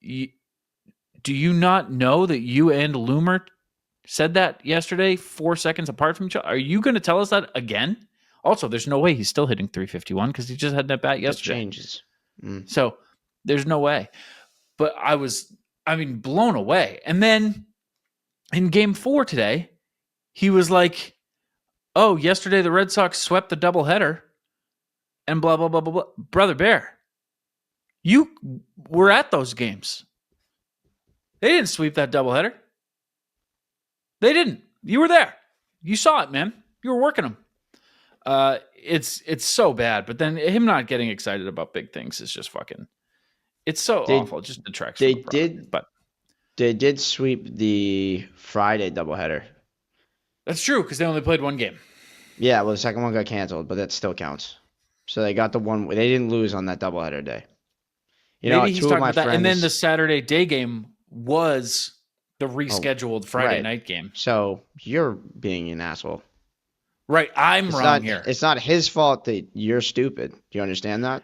S2: do you not know that you and Loomer said that yesterday 4 seconds apart from each other? Are you going to tell us that again? Also, there's no way he's still hitting 351 because he just had an at-bat yesterday.
S3: It changes.
S2: So there's no way. But I was, blown away. And then in game 4 today, he was like, oh, yesterday the Red Sox swept the doubleheader and blah, blah, blah, blah, blah. Brother Bear, you were at those games. They didn't sweep that doubleheader. They didn't. You were there. You saw it, man. You were working them. It's so bad. But then him not getting excited about big things is just fucking. It's so awful. It just detracts. They
S3: did sweep the Friday doubleheader.
S2: That's true because they only played one game.
S3: Yeah, well, the second one got canceled, but that still counts. So they got the one. They didn't lose on that doubleheader day.
S2: Maybe he's talking about that. And then the Saturday day game was the rescheduled Friday night game.
S3: So you're being an asshole.
S2: Right. I'm wrong here.
S3: It's not his fault that you're stupid. Do you understand that?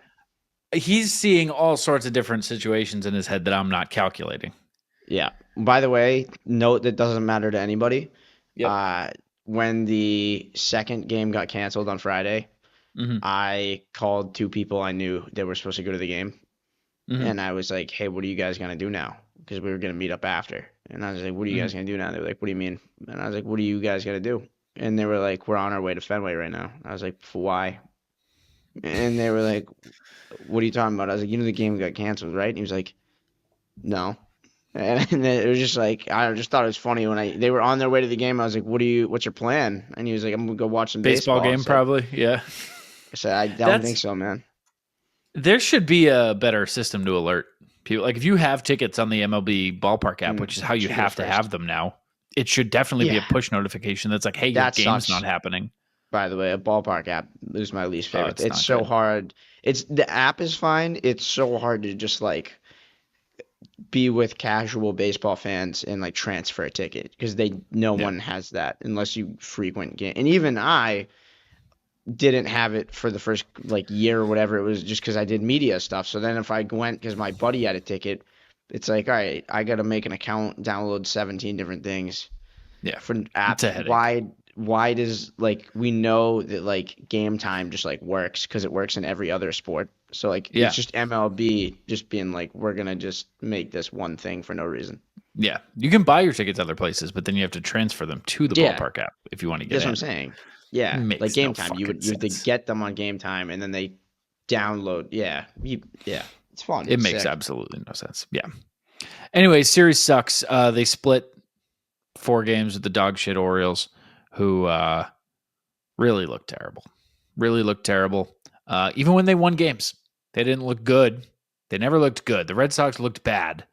S2: He's seeing all sorts of different situations in his head that I'm not calculating.
S3: Yeah. By the way, note that doesn't matter to anybody.
S2: Yep.
S3: When the second game got canceled on Friday, I called 2 people I knew that were supposed to go to the game. And I was like, hey, what are you guys going to do now? Because we were going to meet up after. And I was like, what are you guys going to do now? They were like, what do you mean? And I was like, what are you guys going to do? And they were like, we're on our way to Fenway right now. I was like, for why? And they were like, what are you talking about? I was like, the game got canceled, right? And he was like, no. And it was just like, I just thought it was funny when they were on their way to the game. I was like, what's your plan? And he was like, I'm going to go watch some baseball.
S2: Game, probably. Yeah.
S3: I said, I don't think so, man.
S2: There should be a better system to alert people. Like if you have tickets on the MLB ballpark app, which is how you have to have them now, it should definitely be a push notification that's like, hey, your game's not happening.
S3: by the way. A ballpark app is my least favorite.
S2: it's
S3: It's
S2: not
S3: so
S2: good.
S3: hard. The app is fine. It's so hard to just like be with casual baseball fans and like transfer a ticket because no
S2: Yeah.
S3: one has that unless you frequent game. And even I didn't have it for the first like year or whatever. It was just because I did media stuff. So then if I went because my buddy had a ticket, it's like, all right, I got to make an account, download 17 different things
S2: Yeah.
S3: for
S2: It's
S3: apps.
S2: a headache.
S3: Why does like we know that like game time just like works because it works in every other sport. So like
S2: Yeah.
S3: it's just MLB just being like we're gonna just make this one thing for no reason.
S2: Yeah. You can buy your tickets other places, but then you have to transfer them to the
S3: Yeah,
S2: ballpark app if you want to get
S3: that's
S2: in.
S3: what I'm saying. Yeah, like
S2: Makes
S3: game
S2: no
S3: time,
S2: fucking
S3: you have to
S2: sense.
S3: get them on game time and then they download. Yeah, it's fun.
S2: It
S3: It's
S2: makes
S3: sick.
S2: absolutely no sense. Yeah. Anyway, series sucks. They split 4 games with the dog shit Orioles, who really looked terrible. Really looked terrible. Even when they won games, they didn't look good. They never looked good. The Red Sox looked bad.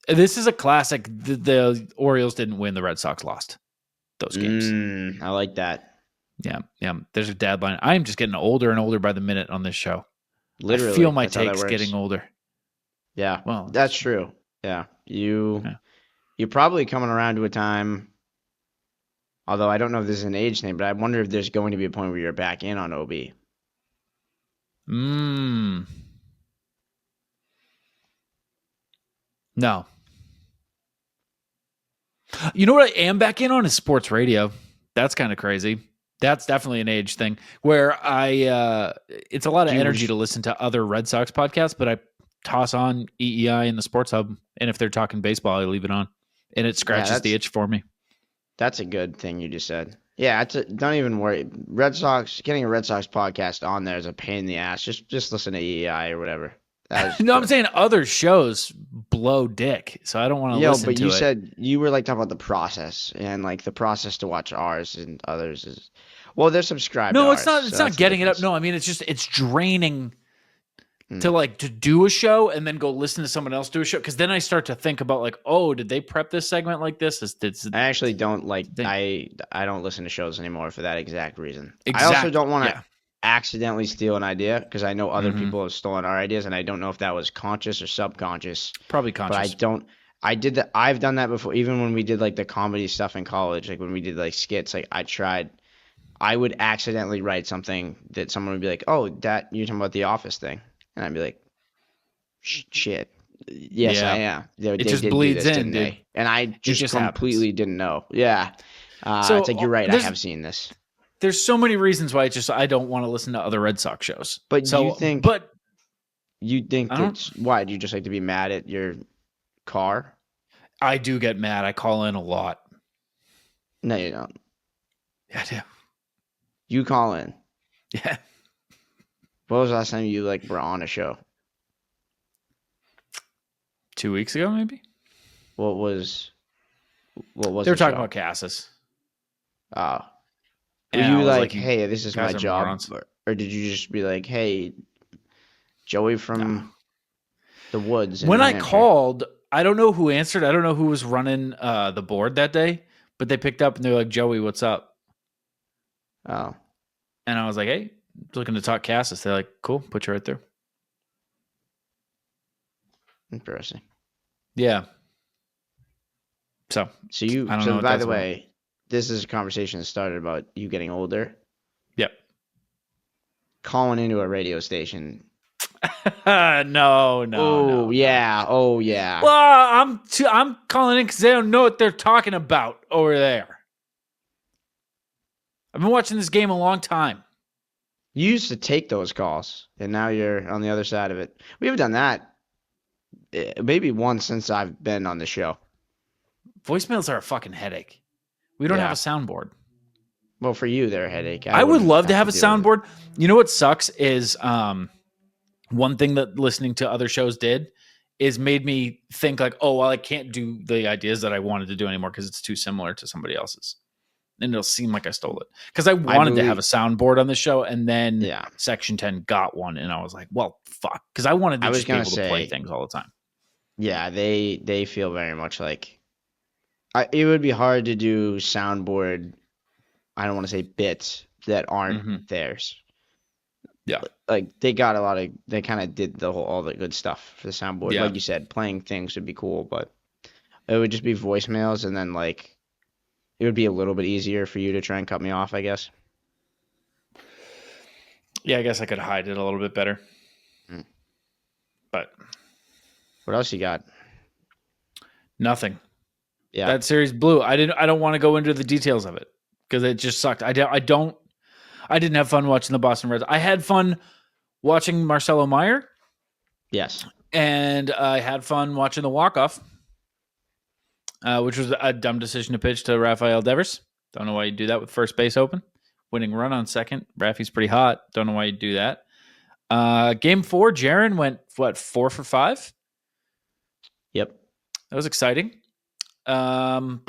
S2: This is a classic. The Orioles didn't win. The Red Sox lost those games.
S3: I like that.
S2: Yeah. There's a dad line. I am just getting older and older by the minute on this show.
S3: Literally,
S2: I feel my
S3: that's how that
S2: takes
S3: works.
S2: getting older.
S3: Yeah,
S2: Well,
S3: that's true. Yeah, you're
S2: Yeah.
S3: probably coming around to a time. Although I don't know if this is an age thing, but I wonder if there's going to be a point where you're back in on OB.
S2: No. You know what I am back in on is sports radio. That's kind of crazy. That's definitely an age thing where it's a lot of energy to listen to other Red Sox podcasts, but I toss on EEI in the Sports Hub. And if they're talking baseball, I leave it on and it scratches the itch for me.
S3: That's a good thing you just said. Yeah, don't even worry. Getting a Red Sox podcast on there is a pain in the ass. Just listen to EEI or whatever.
S2: No, I'm saying other shows blow dick, so I don't want to listen to it.
S3: But you said you were like talking about the process and like the process to watch ours and ours is they're subscribed.
S2: No,
S3: to
S2: it's
S3: ours,
S2: not. It's
S3: so
S2: not
S3: that's
S2: getting
S3: the
S2: it up.
S3: difference.
S2: No, I mean it's draining to do a show and then go listen to someone else do a show because then I start to think about like, oh, did they prep this segment like this?
S3: I actually don't like. I don't listen to shows anymore for that exact reason.
S2: Exactly.
S3: I also don't want to accidentally steal an idea because I know other people have stolen our ideas and I don't know if that was conscious or subconscious.
S2: Probably conscious.
S3: But I've done that before. Even when we did like the comedy stuff in college, like when we did like skits, like I would accidentally write something that someone would be like, "Oh, that you're talking about the Office thing," and I'd be like, "Shit, yes, I am." They
S2: just
S3: did
S2: bleeds
S3: do this,
S2: in,
S3: didn't
S2: dude.
S3: they? And I just completely didn't know. Yeah,
S2: so
S3: it's like you're right. I have seen this.
S2: There's so many reasons why I don't want to listen to other Red Sox shows.
S3: But
S2: so,
S3: you think?
S2: But
S3: you think that's why? Do you just like to be mad at your car?
S2: I do get mad. I call in a lot.
S3: No, you don't.
S2: Yeah, I do.
S3: You call in.
S2: Yeah.
S3: What was the last time you like were on a show?
S2: 2 weeks ago, maybe.
S3: What was?
S2: They were talking about Cassis.
S3: Oh. Were
S2: And
S3: you like, hey, this is my job?
S2: morons.
S3: Or did you just be like, hey, Joey from the woods?
S2: When I called, I don't know who answered. I don't know who was running the board that day, but they picked up and they're like, Joey, what's up?
S3: Oh.
S2: And I was like, hey, looking to talk Cassis. They're like, cool, put you right there.
S3: Interesting.
S2: Yeah. So
S3: by the way, this is a conversation that started about you getting older.
S2: Yep.
S3: Calling into a radio station.
S2: No.
S3: Yeah. Oh, yeah.
S2: Well, I'm calling in because they don't know what they're talking about over there. I've been watching this game a long time.
S3: You used to take those calls, and now you're on the other side of it. We haven't done that maybe once since I've been on the show.
S2: Voicemails are a fucking headache. We don't have a soundboard.
S3: Well, for you, they're a headache.
S2: I would love to have a soundboard. You know what sucks is one thing that listening to other shows did is made me think like, oh, well, I can't do the ideas that I wanted to do anymore because it's too similar to somebody else's. And it'll seem like I stole it. Because I wanted to have a soundboard on the show, and then Section 10 got one, and I was like, well, fuck. Because I wanted to just be able to play things all the time.
S3: Yeah, they feel very much like... it would be hard to do soundboard I don't want to say bits that aren't theirs.
S2: Yeah.
S3: Like they got they kind of did all the good stuff for the soundboard.
S2: Yeah.
S3: Like you said, playing things would be cool, but it would just be voicemails, and then like it would be a little bit easier for you to try and cut me off, I guess.
S2: Yeah, I guess I could hide it a little bit better. But
S3: what else you got?
S2: Nothing.
S3: Yeah.
S2: That series blew. I don't want to go into the details of it because it just sucked. I didn't have fun watching the Boston Red Sox. I had fun watching Marcelo Mayer.
S3: Yes.
S2: And I had fun watching the walk-off, which was a dumb decision to pitch to Rafael Devers. Don't know why you do that with first base open. Winning run on second. Rafi's pretty hot. Don't know why you do that. Game 4, Jaron went, 4 for 5?
S3: Yep.
S2: That was exciting. Walker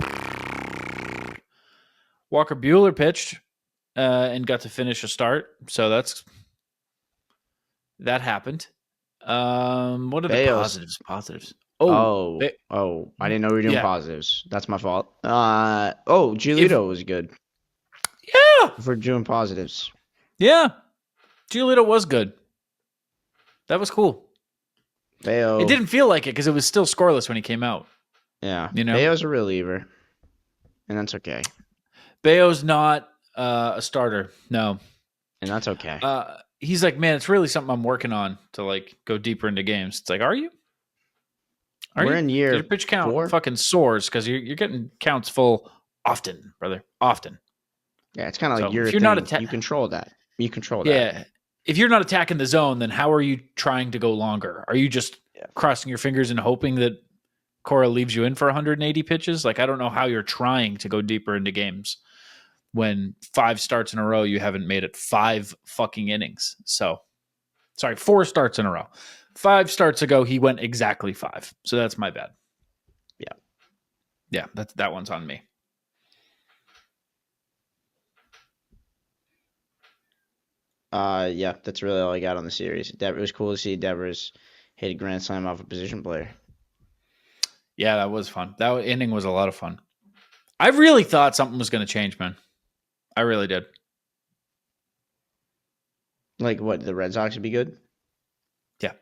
S2: Buehler pitched and got to finish a start. So that happened. What are the positives?
S3: I didn't know we were doing positives. That's my fault. Giolito was good.
S2: Yeah.
S3: For doing positives.
S2: Yeah. Giolito was good. That was cool.
S3: Bayo.
S2: It didn't feel like it because it was still scoreless when he came out.
S3: Yeah.
S2: You know?
S3: Bayo's a reliever. And that's okay.
S2: Bayo's not a starter. No.
S3: And that's okay.
S2: He's like, man, it's really something I'm working on to like go deeper into games. It's like, are you?
S3: We're in year
S2: your pitch count
S3: 4?
S2: fucking soars because you're getting counts full often, brother. Often.
S3: Yeah, it's kind of like
S2: So
S3: your
S2: if you're
S3: thing.
S2: not
S3: You control that.
S2: Yeah. If you're not attacking the zone, then how are you trying to go longer? Are you just crossing your fingers and hoping that Cora leaves you in for 180 pitches? Like, I don't know how you're trying to go deeper into games when 5 starts in a row, you haven't made it 5 fucking innings. So, sorry, 4 starts in a row. 5 starts ago, he went exactly 5. So that's my bad.
S3: Yeah.
S2: Yeah, that one's on me.
S3: Yeah, that's really all I got on the series. It was cool to see Devers hit a grand slam off a position player.
S2: Yeah, that was fun. That inning was a lot of fun. I really thought something was going to change, man. I really did.
S3: Like what? The Red Sox would be good?
S2: Yeah.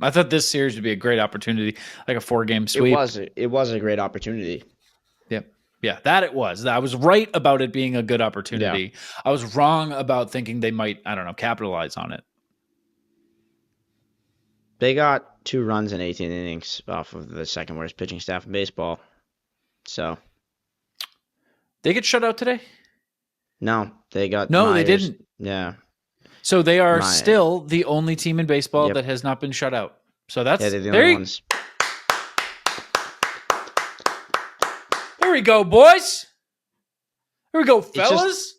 S2: I thought this series would be a great opportunity, like a 4-game sweep.
S3: It was a great opportunity.
S2: Yep. Yeah, that it was. I was right about it being a good opportunity. Yeah. I was wrong about thinking they might, capitalize on it.
S3: They got 2 runs in 18 innings off of the second worst pitching staff in baseball. So.
S2: They get shut out today?
S3: No, they got
S2: No,
S3: Myers.
S2: They didn't.
S3: Yeah.
S2: So they are still the only team in baseball that has not been shut out. So that's
S3: they're the only ones.
S2: There we go, boys. Here we go, fellas.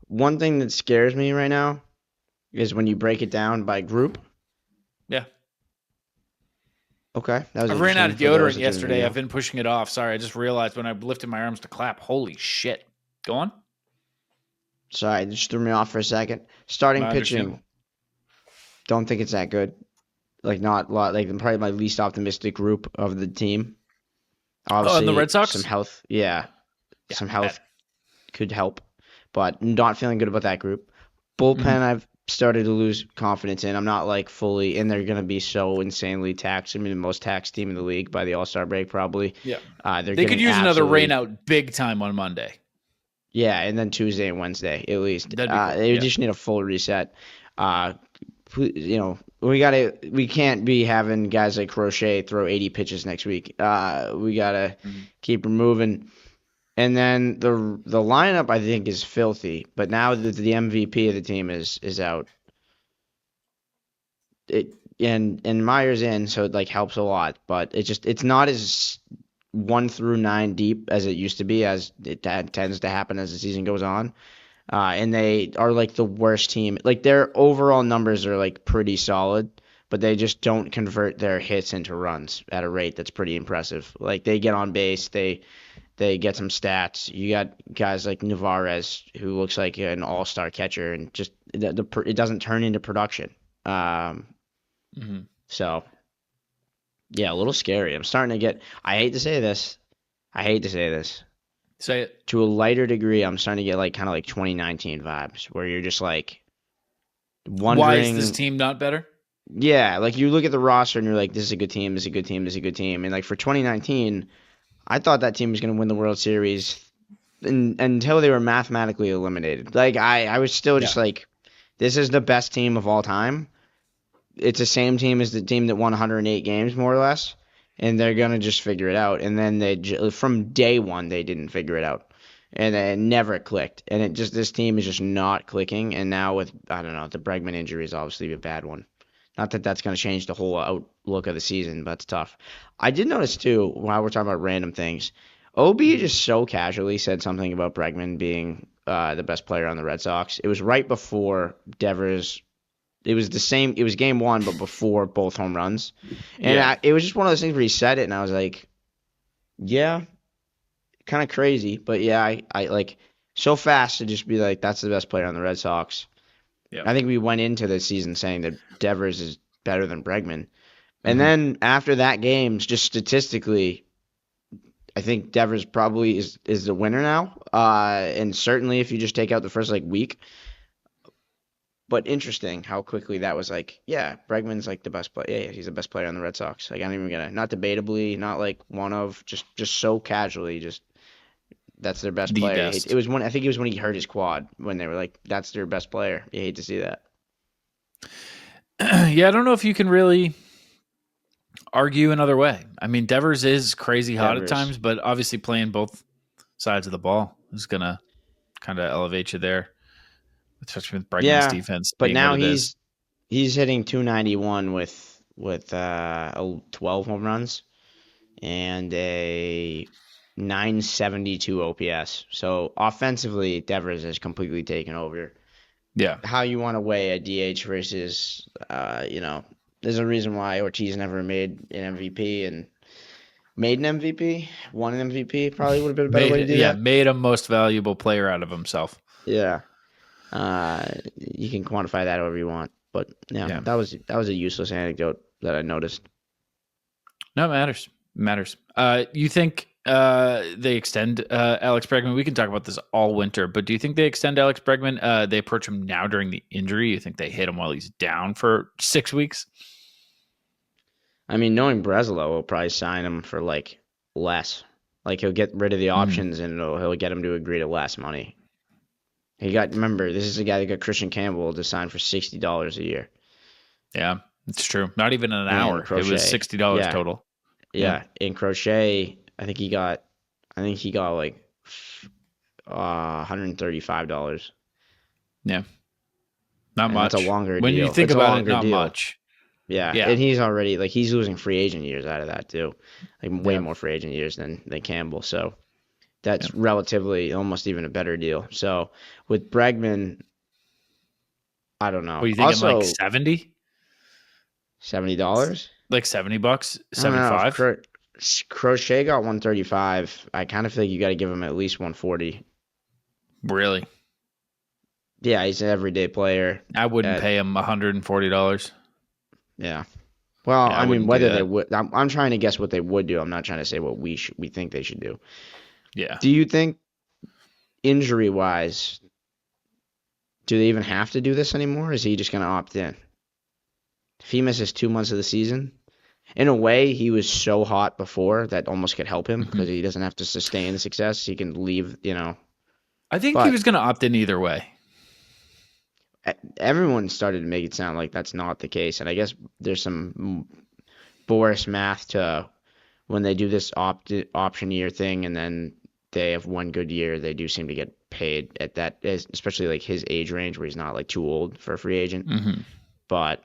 S3: One thing that scares me right now is when you break it down by group.
S2: Yeah.
S3: Okay.
S2: I ran out of deodorant yesterday. I've been pushing it off. Sorry, I just realized when I lifted my arms to clap. Holy shit. Go on.
S3: Sorry, it just threw me off for a second. Starting pitching. Don't think it's that good. Like not a lot. Like probably my least optimistic group of the team. Obviously,
S2: and the Red Sox?
S3: Some health. Yeah. Some health could help. But not feeling good about that group. Bullpen, I've started to lose confidence in. I'm not like fully, and they're going to be so insanely taxed. I mean, the most taxed team in the league by the All-Star break, probably.
S2: Yeah.
S3: They
S2: could use another rain out big time on Monday.
S3: Yeah, and then Tuesday and Wednesday at least.
S2: That'd be cool.
S3: They just need a full reset. We can't be having guys like Crochet throw 80 pitches next week. We gotta keep moving. And then the lineup I think is filthy. But now that the MVP of the team is out, and Meyer's in, so it like helps a lot. But it's not as 1 through 9 deep as it used to be, as it tends to happen as the season goes on. And they are like the worst team. Like their overall numbers are like pretty solid, but they just don't convert their hits into runs at a rate that's pretty impressive. Like they get on base, they get some stats. You got guys like Navarez, who looks like an all-star catcher, and just it doesn't turn into production. So yeah, a little scary. I'm starting to get. I hate to say this.
S2: Say it.
S3: To a lighter degree, I'm starting to get like kind of like 2019 vibes where you're just like wondering.
S2: Why is this team not better?
S3: Yeah, like you look at the roster and you're like, this is a good team, this is a good team, this is a good team. And like for 2019, I thought that team was going to win the World Series until they were mathematically eliminated. Like I was still just like, this is the best team of all time. It's the same team as the team that won 108 games, more or less, and they're going to just figure it out. And then from day one, they didn't figure it out. And it never clicked. And this team is just not clicking. And now with, I don't know, the Bregman injury is obviously a bad one. Not that that's going to change the whole outlook of the season, but it's tough. I did notice, too, while we're talking about random things, OB just so casually said something about Bregman being the best player on the Red Sox. It was right before Devers. It was the same. It was game one, but before both home runs. And it was just one of those things where he said it, and I was like, yeah, kind of crazy. But yeah, I like so fast to just be like, that's the best player on the Red Sox. Yeah. I think we went into the season saying that Devers is better than Bregman. And then after that game, just statistically, I think Devers probably is the winner now. And certainly if you just take out the first week. But interesting how quickly that was like, yeah, Bregman's like the best player. Yeah, he's the best player on the Red Sox. Like, I'm not even gonna, not debatably, not like one of, just so casually, just that's their best player.
S2: Best.
S3: It was I think it was when he hurt his quad when they were like, that's their best player. You hate to see that.
S2: Yeah, I don't know if you can really argue another way. I mean, Devers is crazy hot at times, but obviously playing both sides of the ball is gonna kind of elevate you there. Especially with Bregman's defense.
S3: But now he's hitting 291 with 12 home runs and a 972 OPS. So offensively, Devers has completely taken over.
S2: Yeah.
S3: How you want to weigh a DH versus, there's a reason why Ortiz never made an MVP and made an MVP, won an MVP. Probably would have been a better way to do that.
S2: Yeah, made a most valuable player out of himself.
S3: Yeah. You can quantify that however you want, but yeah. that was a useless anecdote that I noticed. No,
S2: it matters. You think they extend Alex Bregman? We can talk about this all winter, but do you think they extend Alex Bregman? They approach him now during the injury. You think they hit him while he's down for 6 weeks?
S3: I mean, knowing Breslow, will probably sign him for less. Like he'll get rid of the options and he'll get him to agree to less money. Remember, this is a guy that got Christian Campbell to sign for $60 a year.
S2: Yeah, it's true. Not even an hour. Crochet. It was $60 total.
S3: Yeah. In Crochet, I think he got like $135.
S2: Yeah. Not much.
S3: That's a longer deal.
S2: When you think about it, not much.
S3: Yeah. And he's already he's losing free agent years out of that too. Way more free agent years than Campbell. So that's relatively almost even a better deal. So with Bregman, I don't know.
S2: What do you think? Also, 70?
S3: $70?
S2: Like $70? 75?
S3: Crochet got 135. I kind of feel like you got to give him at least 140.
S2: Really?
S3: Yeah, he's an everyday player.
S2: I wouldn't pay him $140.
S3: Yeah. Well, I mean, whether they would, I'm trying to guess what they would do. I'm not trying to say what we think they should do.
S2: Yeah.
S3: Do you think, injury-wise, do they even have to do this anymore? Or is he just going to opt in? If he misses 2 months of the season, in a way, he was so hot before that almost could help him because he doesn't have to sustain the success. He can leave,
S2: I think he was going to opt in either way.
S3: Everyone started to make it sound like that's not the case. And I guess there's some Boris math to when they do this option year thing and then they have one good year, they do seem to get paid at that, especially his age range where he's not too old for a free agent. But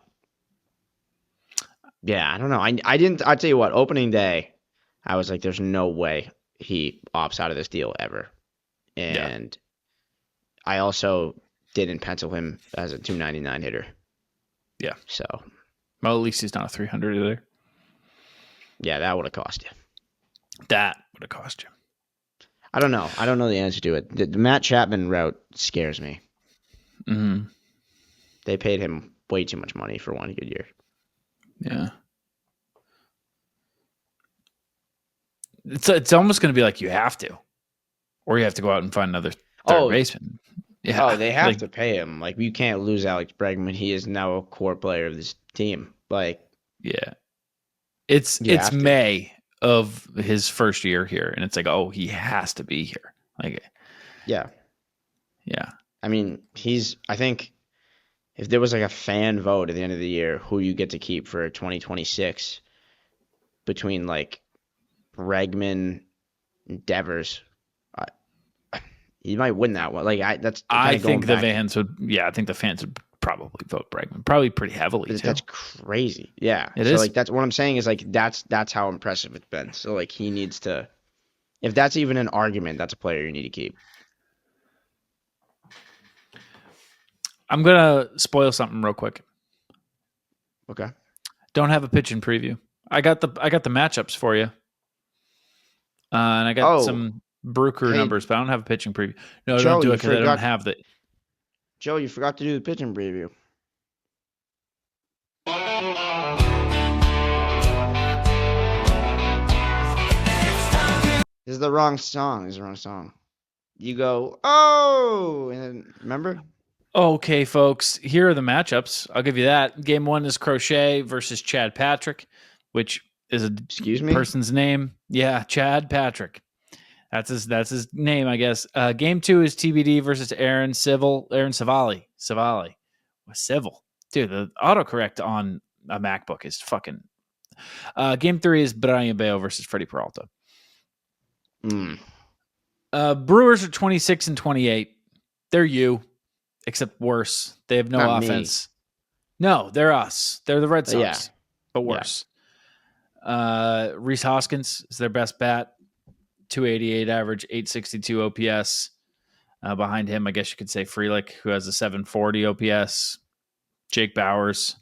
S3: yeah, I don't know. I'll tell you what, opening day, I was like, there's no way he opts out of this deal ever. And I also didn't pencil him as a 299 hitter.
S2: Yeah.
S3: So.
S2: Well, at least he's not a 300 either.
S3: Yeah, that would have cost you.
S2: That would have cost you.
S3: I don't know. I don't know the answer to it. The Matt Chapman route scares me. They paid him way too much money for one good year.
S2: Yeah. It's almost going to be like you have to. or you have to go out and find another third
S3: Oh,
S2: baseman. Yeah.
S3: Oh, they have to pay him. Like, you can't lose Alex Bregman. He is now a core player of this team. Like,
S2: yeah. It's May of his first year here, and it's like, oh, he has to be here. Like,
S3: yeah.
S2: Yeah.
S3: I mean, I think if there was like a fan vote at the end of the year, who you get to keep for 2026 between like Bregman and Devers, you might win that one. Like,
S2: I think the fans would. Yeah, I think the fans would probably vote Bregman, probably pretty heavily too.
S3: That's crazy. Yeah,
S2: it is.
S3: Like, that's what I'm saying is like that's how impressive it's been. So like he needs to. If that's even an argument, that's a player you need to keep.
S2: I'm gonna spoil something real quick.
S3: Okay.
S2: Don't have a pitching preview. I got the matchups for you, and I got some Brew Crew numbers, but I don't have a pitching preview. No,
S3: Joe,
S2: don't do it because I don't have the.
S3: Joe, you forgot to do the pitching preview. This is the wrong song. You go, oh, and then, remember?
S2: Okay, folks, here are the matchups. I'll give you that. Game 1 is Crochet versus Chad Patrick, which is a person's name. Yeah, Chad Patrick. That's his name, I guess. Game 2 is TBD versus Aaron Savali. Civil. Dude, the autocorrect on a MacBook is fucking... Game 3 is Brian Bayo versus Freddie Peralta. Brewers are 26 and 28. They're you, except worse. They have no offense. Me. No, they're us. They're the Red Sox, but worse. Yeah. Rhys Hoskins is their best bat. 288 average, 862 OPS. Behind him, I guess you could say Frelick, who has a 740 OPS. Jake Bowers,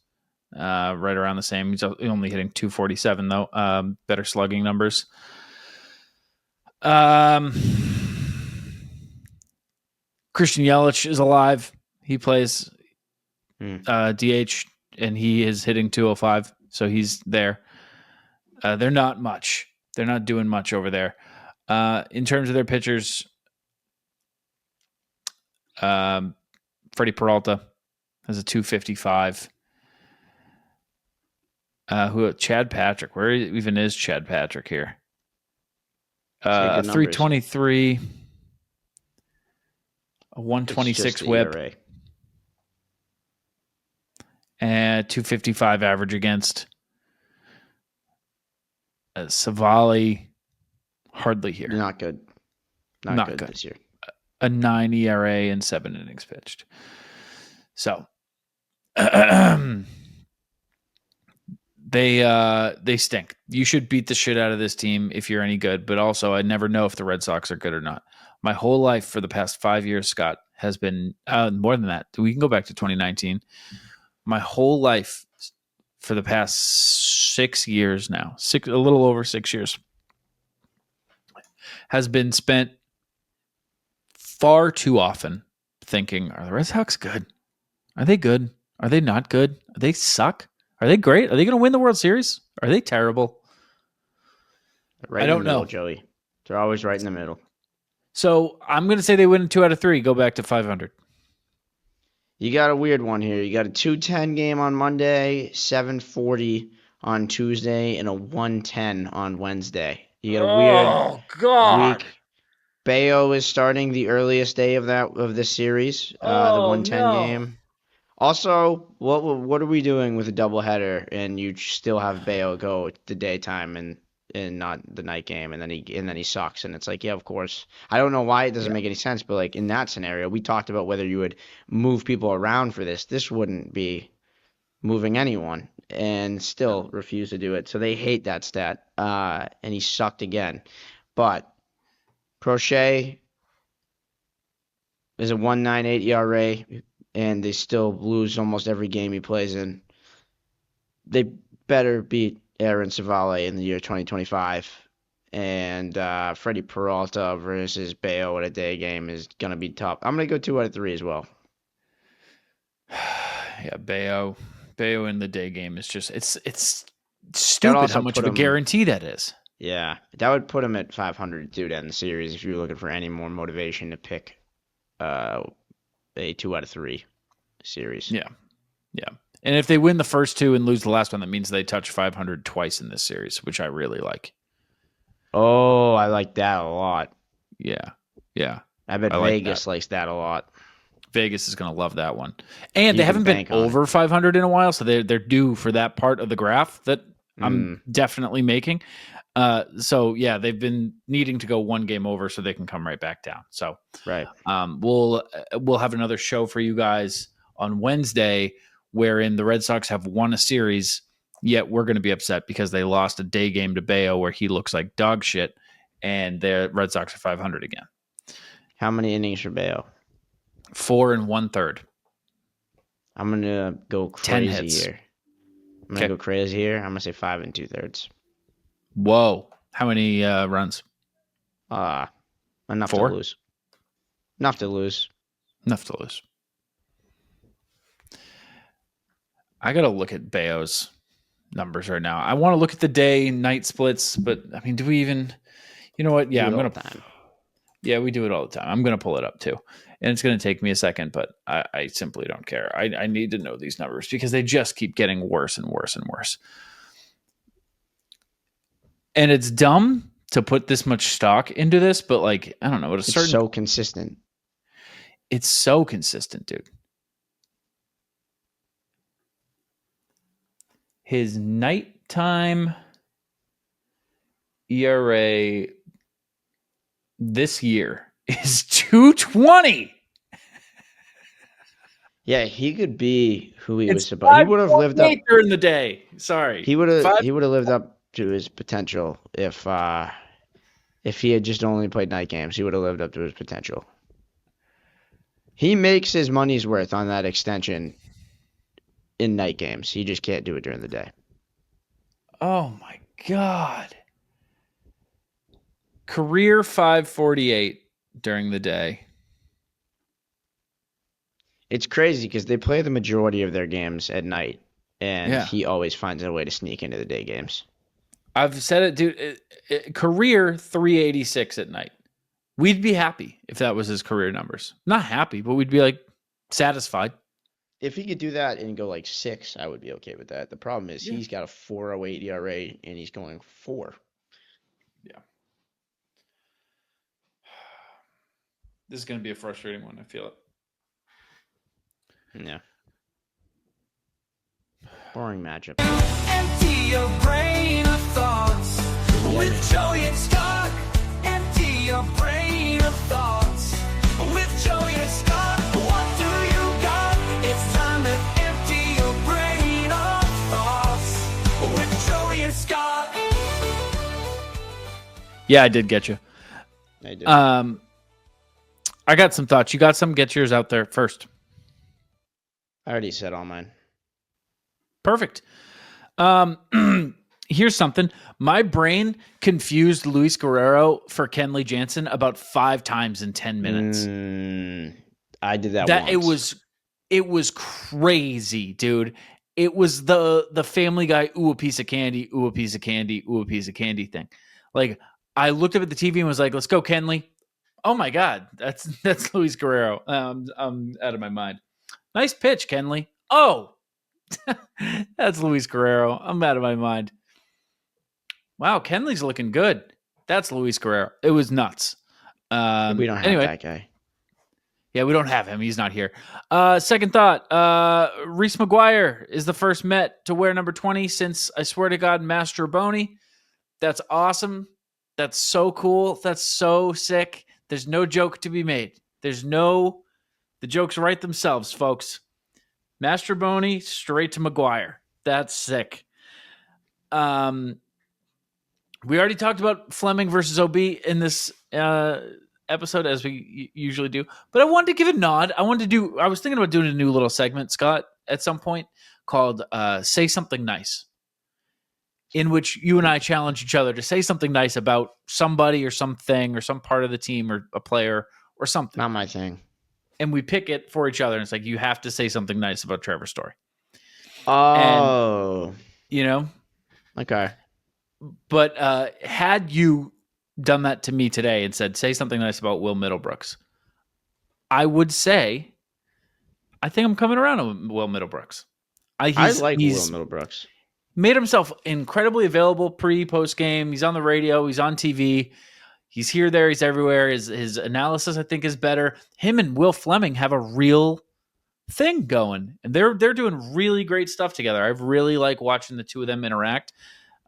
S2: right around the same. He's only hitting 247, though. Better slugging numbers. Christian Yelich is alive. He plays DH, and he is hitting 205, so he's there. They're not much. They're not doing much over there. In terms of their pitchers, Freddie Peralta has a 255. Chad Patrick? Where even is Chad Patrick here? 323, a 126 whip,
S3: ERA.
S2: and 255 average against. Savali, hardly here.
S3: Not good. Not good this year.
S2: A 9 ERA and 7 innings pitched. So they stink. You should beat the shit out of this team if you're any good, but also I never know if the Red Sox are good or not. My whole life for the past 5 years, Scott, has been more than that. We can go back to 2019. My whole life for the past 6 years now, a little over 6 years, has been spent far too often thinking, are the Red Sox good? Are they good? Are they not good? Are they suck? Are they great? Are they going to win the World Series? Are they terrible?
S3: Right, I don't know, Joey. They're always right in the middle.
S2: So I'm going to say they win 2 out of 3. Go back to 500.
S3: You got a weird one here. You got a 210 game on Monday, 740 on Tuesday, and a 110 on Wednesday. You got a weird week. Bayo is starting the earliest day of this series, the 110 game. Also, what are we doing with a doubleheader and you still have Bayo go the daytime and not the night game, and then he sucks, and it's like, yeah, of course. I don't know why it doesn't make any sense, but like in that scenario, we talked about whether you would move people around for this. This wouldn't be moving anyone, and still refuse to do it. So they hate that stat, and he sucked again. But Crochet is a 1.98 ERA, and they still lose almost every game he plays in. They better beat Aaron Savali in the year 2025, and Freddie Peralta versus Bayo at a day game is going to be tough. I'm going to go 2 out of 3 as well.
S2: Yeah, Bayo in the day game is just it's stupid how much of a guarantee that is.
S3: Yeah, that would put him at 500 to end the series if you're looking for any more motivation to pick a 2 out of 3 series.
S2: Yeah. Yeah. And if they win the first two and lose the last one, that means they touch 500 twice in this series, which I really like.
S3: Oh, I like that a lot.
S2: Yeah. Yeah.
S3: I bet Vegas likes that a lot.
S2: Vegas is going to love that one. And they haven't been over 500 in a while, so they're due for that part of the graph that I'm definitely making. So yeah, they've been needing to go one game over so they can come right back down. So
S3: right.
S2: We'll have another show for you guys on Wednesday wherein the Red Sox have won a series, yet we're going to be upset because they lost a day game to Bayo where he looks like dog shit, and the Red Sox are 500 again.
S3: How many innings for Bayo?
S2: 4 1/3.
S3: I'm going to go crazy here. I'm going to go crazy here. I'm going to say 5 2/3.
S2: Whoa. How many runs?
S3: Enough
S2: 4?
S3: to lose. Enough to lose.
S2: Enough to lose. I got to look at Bayo's numbers right now. I want to look at the day-night splits, but, I mean, do we even... You know what? Yeah, I'm going to... Yeah, we do it all the time. I'm going to pull it up, too. And it's going to take me a second, but I simply don't care. I need to know these numbers because they just keep getting worse and worse and worse. And it's dumb to put this much stock into this, but, like, I don't know. It's
S3: so consistent.
S2: It's so consistent, dude. His nighttime ERA this year is 2.20.
S3: Yeah, he could be who he was supposed. He would have lived up
S2: during the day. Sorry,
S3: he would have lived up to his potential if he had just only played night games. He would have lived up to his potential. He makes his money's worth on that extension in night games. He just can't do it during the day.
S2: Oh my God. Career 548 during the day.
S3: It's crazy because they play the majority of their games at night, and he always finds a way to sneak into the day games.
S2: I've said it, dude. Career 386 at night. We'd be happy if that was his career numbers. Not happy, but we'd be like satisfied.
S3: If he could do that and go like 6, I would be okay with that. The problem is he's got a 4.08 ERA and he's going 4.
S2: Yeah. This is going to be a frustrating one. I feel it.
S3: Yeah. Boring matchup.
S4: Empty your brain of thoughts with Joey and Scott. Empty your brain of thoughts with Joey and Scott. What do you got? It's time to empty your brain of thoughts with Joey and Scott.
S2: Yeah, I did get you.
S3: I did.
S2: I got some thoughts. You got some? Get yours out there first.
S3: I already said all mine.
S2: Perfect. Here's something. My brain confused Luis Guerrero for Kenley Jansen about 5 times in 10 minutes.
S3: I did that once.
S2: It was crazy, dude. It was the Family Guy, ooh, a piece of candy, ooh, a piece of candy, ooh, a piece of candy thing. Like, I looked up at the TV and was like, let's go, Kenley. Oh my God, that's Luis Guerrero. I'm out of my mind. Nice pitch, Kenley. Oh, that's Luis Guerrero. I'm out of my mind. Wow, Kenley's looking good. That's Luis Guerrero. It was nuts.
S3: We don't have that guy.
S2: Yeah, we don't have him. He's not here. Second thought. Reese McGuire is the first Met to wear number 20 since, I swear to God, Mastroboni. That's awesome. That's so cool. That's so sick. There's no joke to be made. The jokes write themselves, folks. Mastroboni straight to McGuire. That's sick. We already talked about Fleming versus OB in this episode, as we usually do. But I wanted to give a nod. I was thinking about doing a new little segment, Scott, at some point called Say Something Nice, in which you and I challenge each other to say something nice about somebody or something or some part of the team or a player or something.
S3: Not my thing.
S2: And we pick it for each other. And it's like, you have to say something nice about Trevor Story.
S3: Oh.
S2: And, you know?
S3: Okay.
S2: But had you done that to me today and said, say something nice about Will Middlebrooks, I would say, I think I'm coming around on Will Middlebrooks.
S3: I like Will Middlebrooks.
S2: Made himself incredibly available post game. He's on the radio. He's on TV. He's here, there. He's everywhere. His analysis, I think, is better. Him and Will Fleming have a real thing going, and they're doing really great stuff together. I really like watching the two of them interact.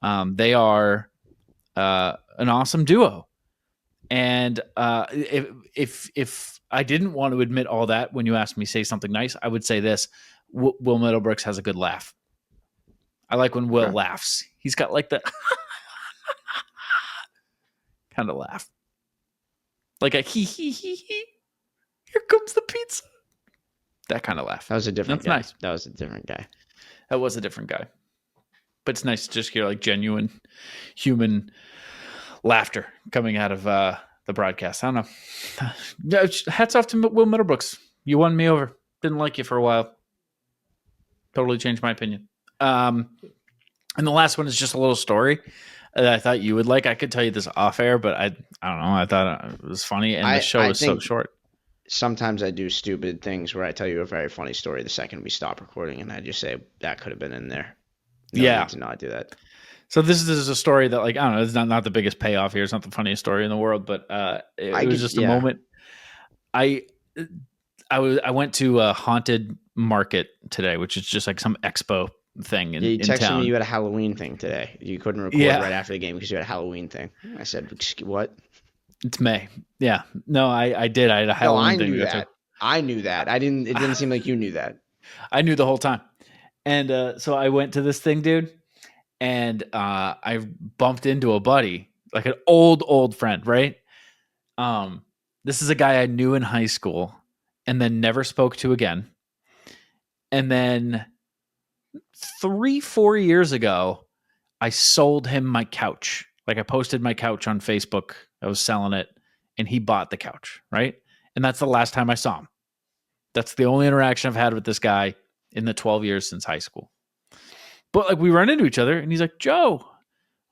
S2: They are an awesome duo. And if I didn't want to admit all that when you asked me say something nice, I would say this: Will Middlebrooks has a good laugh. I like when Will laughs. He's got like the kind of laugh, like a he. Here comes the pizza. That kind of laugh.
S3: That was a different
S2: That's
S3: guy.
S2: Nice.
S3: That was a different guy.
S2: That was a different guy. But it's nice to just hear like genuine human laughter coming out of the broadcast. I don't know. Hats off to Will Middlebrooks. You won me over. Didn't like you for a while. Totally changed my opinion. And the last one is just a little story that I thought you would like. I could tell you this off air, but I don't know. I thought it was funny, and the show was so short.
S3: Sometimes I do stupid things where I tell you a very funny story the second we stop recording, and I just say that could have been in there. No need to not do that. So
S2: this is a story that, like, I don't know, it's not the biggest payoff here. It's not the funniest story in the world, but it was just a moment. I went to a haunted market today, which is just like some expo thing in town.
S3: You texted me you had a Halloween thing today. You couldn't record right after the game because you had a Halloween thing. I said, what?
S2: It's May. Yeah. No, I did. I had a Halloween thing.
S3: I knew that. It didn't seem like you knew that.
S2: I knew the whole time. And so I went to this thing, dude, and I bumped into a buddy, like an old friend, right? This is a guy I knew in high school and then never spoke to again. And then 3-4 years ago, I sold him my couch. Like, I posted my couch on Facebook. I was selling it, and he bought the couch, right? And that's the last time I saw him. That's the only interaction I've had with this guy in the 12 years since high school. But like, we run into each other, and he's like, Joe.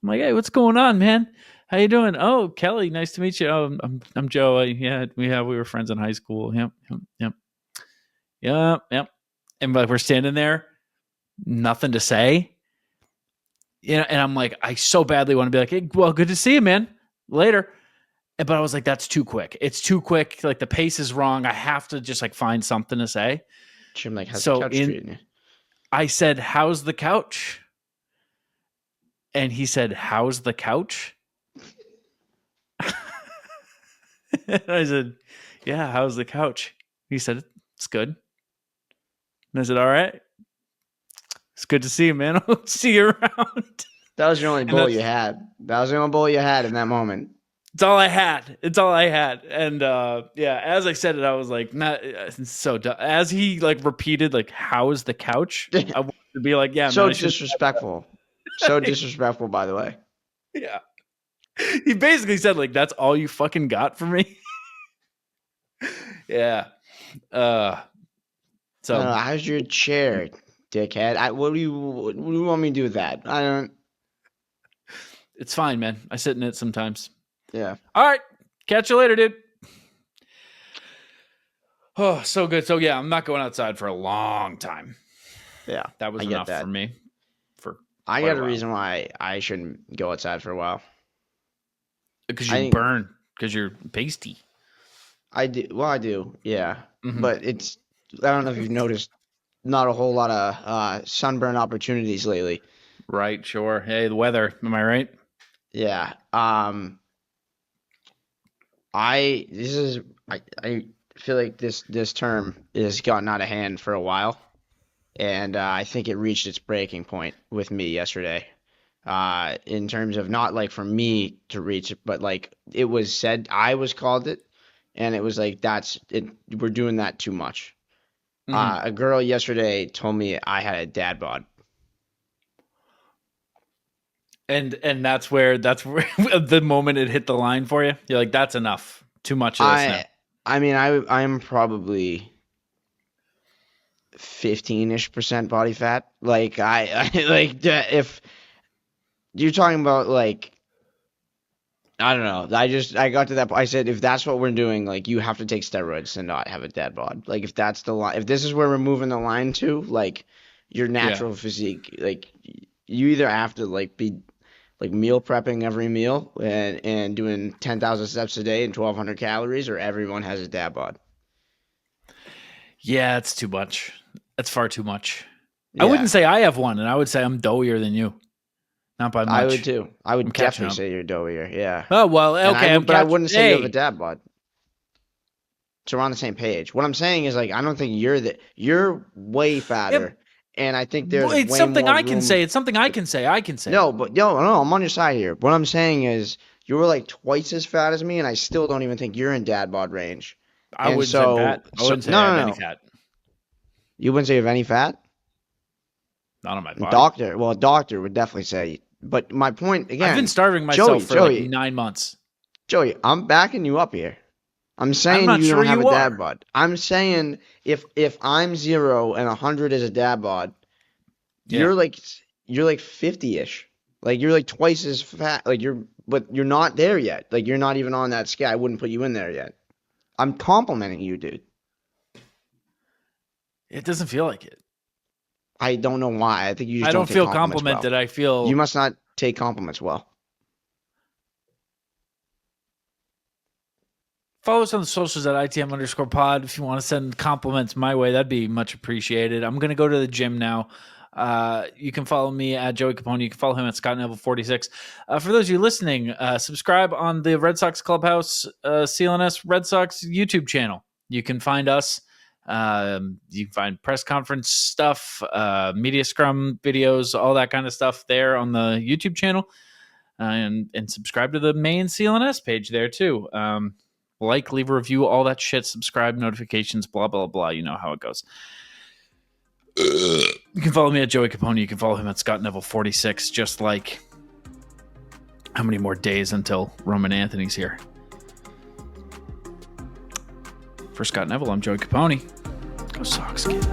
S2: I'm like, hey, what's going on, man? How you doing? Oh, Kelly, nice to meet you. Oh, I'm Joe. We were friends in high school. Yep. And like, we're standing there, nothing to say. And I'm like, I so badly want to be like, hey, well, good to see you, man. Later. But I was like, that's too quick. It's too quick. Like, the pace is wrong. I have to just like find something to say.
S3: Jim, like, how's the couch treating you?
S2: I said, how's the couch? And he said, how's the couch? And I said, yeah, how's the couch? He said, it's good. And I said, all right. It's good to see you, man. I'll see you around.
S3: That was the only bullet you had. That was the only bullet you had in that moment.
S2: It's all I had. And as I said it, I was like, not so dumb. As he like repeated, like, how is the couch? I wanted to be like, yeah,
S3: so
S2: man,
S3: disrespectful. So disrespectful, by the way.
S2: Yeah. He basically said, like, that's all you fucking got for me. Yeah. So
S3: how's your chair, dickhead? What do you want me to do with that? I don't.
S2: It's fine, man. I sit in it sometimes.
S3: Yeah.
S2: All right. Catch you later, dude. Oh, so good. So yeah, I'm not going outside for a long time.
S3: Yeah.
S2: That was enough for me.
S3: I got a reason why I shouldn't go outside for a while.
S2: Because you burn. Because you're pasty.
S3: I do. Well, I do. Yeah.
S2: Mm-hmm.
S3: But I don't know if you've noticed, not a whole lot of sunburn opportunities lately.
S2: Right. Sure. Hey, the weather. Am I right?
S3: Yeah. I feel like this term has gotten out of hand for a while, and I think it reached its breaking point with me yesterday. In terms of not like for me to reach it, but like it was said, I was called it, and it was like that's it. We're doing that too much. Mm-hmm. A girl yesterday told me I had a dad bod.
S2: And that's where the moment it hit the line for you. You're like, that's enough. Too much of this now.
S3: I mean, I'm probably 15-ish% body fat. Like if you're talking about like, I don't know. I got to that point. I said, if that's what we're doing, like, you have to take steroids to not have a dad bod. Like, if that's the line, if this is where we're moving the line to, like, your natural physique, like, you either have to like be like meal prepping every meal and doing 10,000 steps a day and 1,200 calories, or everyone has a dad bod.
S2: Yeah, it's too much. That's far too much.
S3: Yeah.
S2: I wouldn't say I have one, and I would say I'm doughier than you. Not by much.
S3: I would too. I would
S2: catching
S3: definitely
S2: up.
S3: say you're doughier. Yeah.
S2: Oh, well, okay.
S3: But I wouldn't say you have a
S2: Hey.
S3: dad bod. So we're on the same page. What I'm saying is, like, I don't think you're way fatter, and I think there's
S2: Well, it's
S3: way
S2: something
S3: more
S2: I can
S3: room-
S2: say. It's something I can say. I can say.
S3: No, I'm on your side here. What I'm saying is, you were like twice as fat as me, and I still don't even think you're in dad bod range.
S2: I
S3: and
S2: wouldn't
S3: so-
S2: say fat. I wouldn't
S3: so-
S2: say
S3: no,
S2: I have
S3: no,
S2: any
S3: no.
S2: fat.
S3: You wouldn't say you have any fat?
S2: Not on my body.
S3: A doctor would definitely say. But my point again,
S2: I've been starving myself for
S3: Joey,
S2: like 9 months.
S3: Joey, I'm backing you up here. I'm saying
S2: not
S3: you
S2: sure
S3: don't have
S2: you
S3: a dad
S2: are.
S3: bod. I'm saying if I'm 0 and 100 is a dad bod,
S2: Yeah.
S3: you're like 50-ish. Like, you're like twice as fat. Like, but you're not there yet. Like, you're not even on that scale. I wouldn't put you in there yet. I'm complimenting you, dude.
S2: It doesn't feel like it.
S3: I don't know why. I think you just
S2: I don't
S3: take
S2: feel
S3: compliments
S2: complimented.
S3: well.
S2: I feel
S3: You must not take compliments well.
S2: Follow us on the socials at ITM_pod. If you want to send compliments my way, that'd be much appreciated. I'm going to go to the gym now. You can follow me at Joey Copponi. You can follow him at Scott Neville 46. For those of you listening, subscribe on the Red Sox Clubhouse CLNS Red Sox YouTube channel. You can find us. You can find press conference stuff, media scrum videos, all that kind of stuff there on the YouTube channel. And subscribe to the main CLNS page there too. Like, leave a review, all that shit, subscribe, notifications, blah, blah, blah. You know how it goes. You can follow me at Joey Copponi. You can follow him at Scott Neville 46, just like how many more days until Roman Anthony's here. For Scott Neville, I'm Joey Copponi. Go Sox, kid.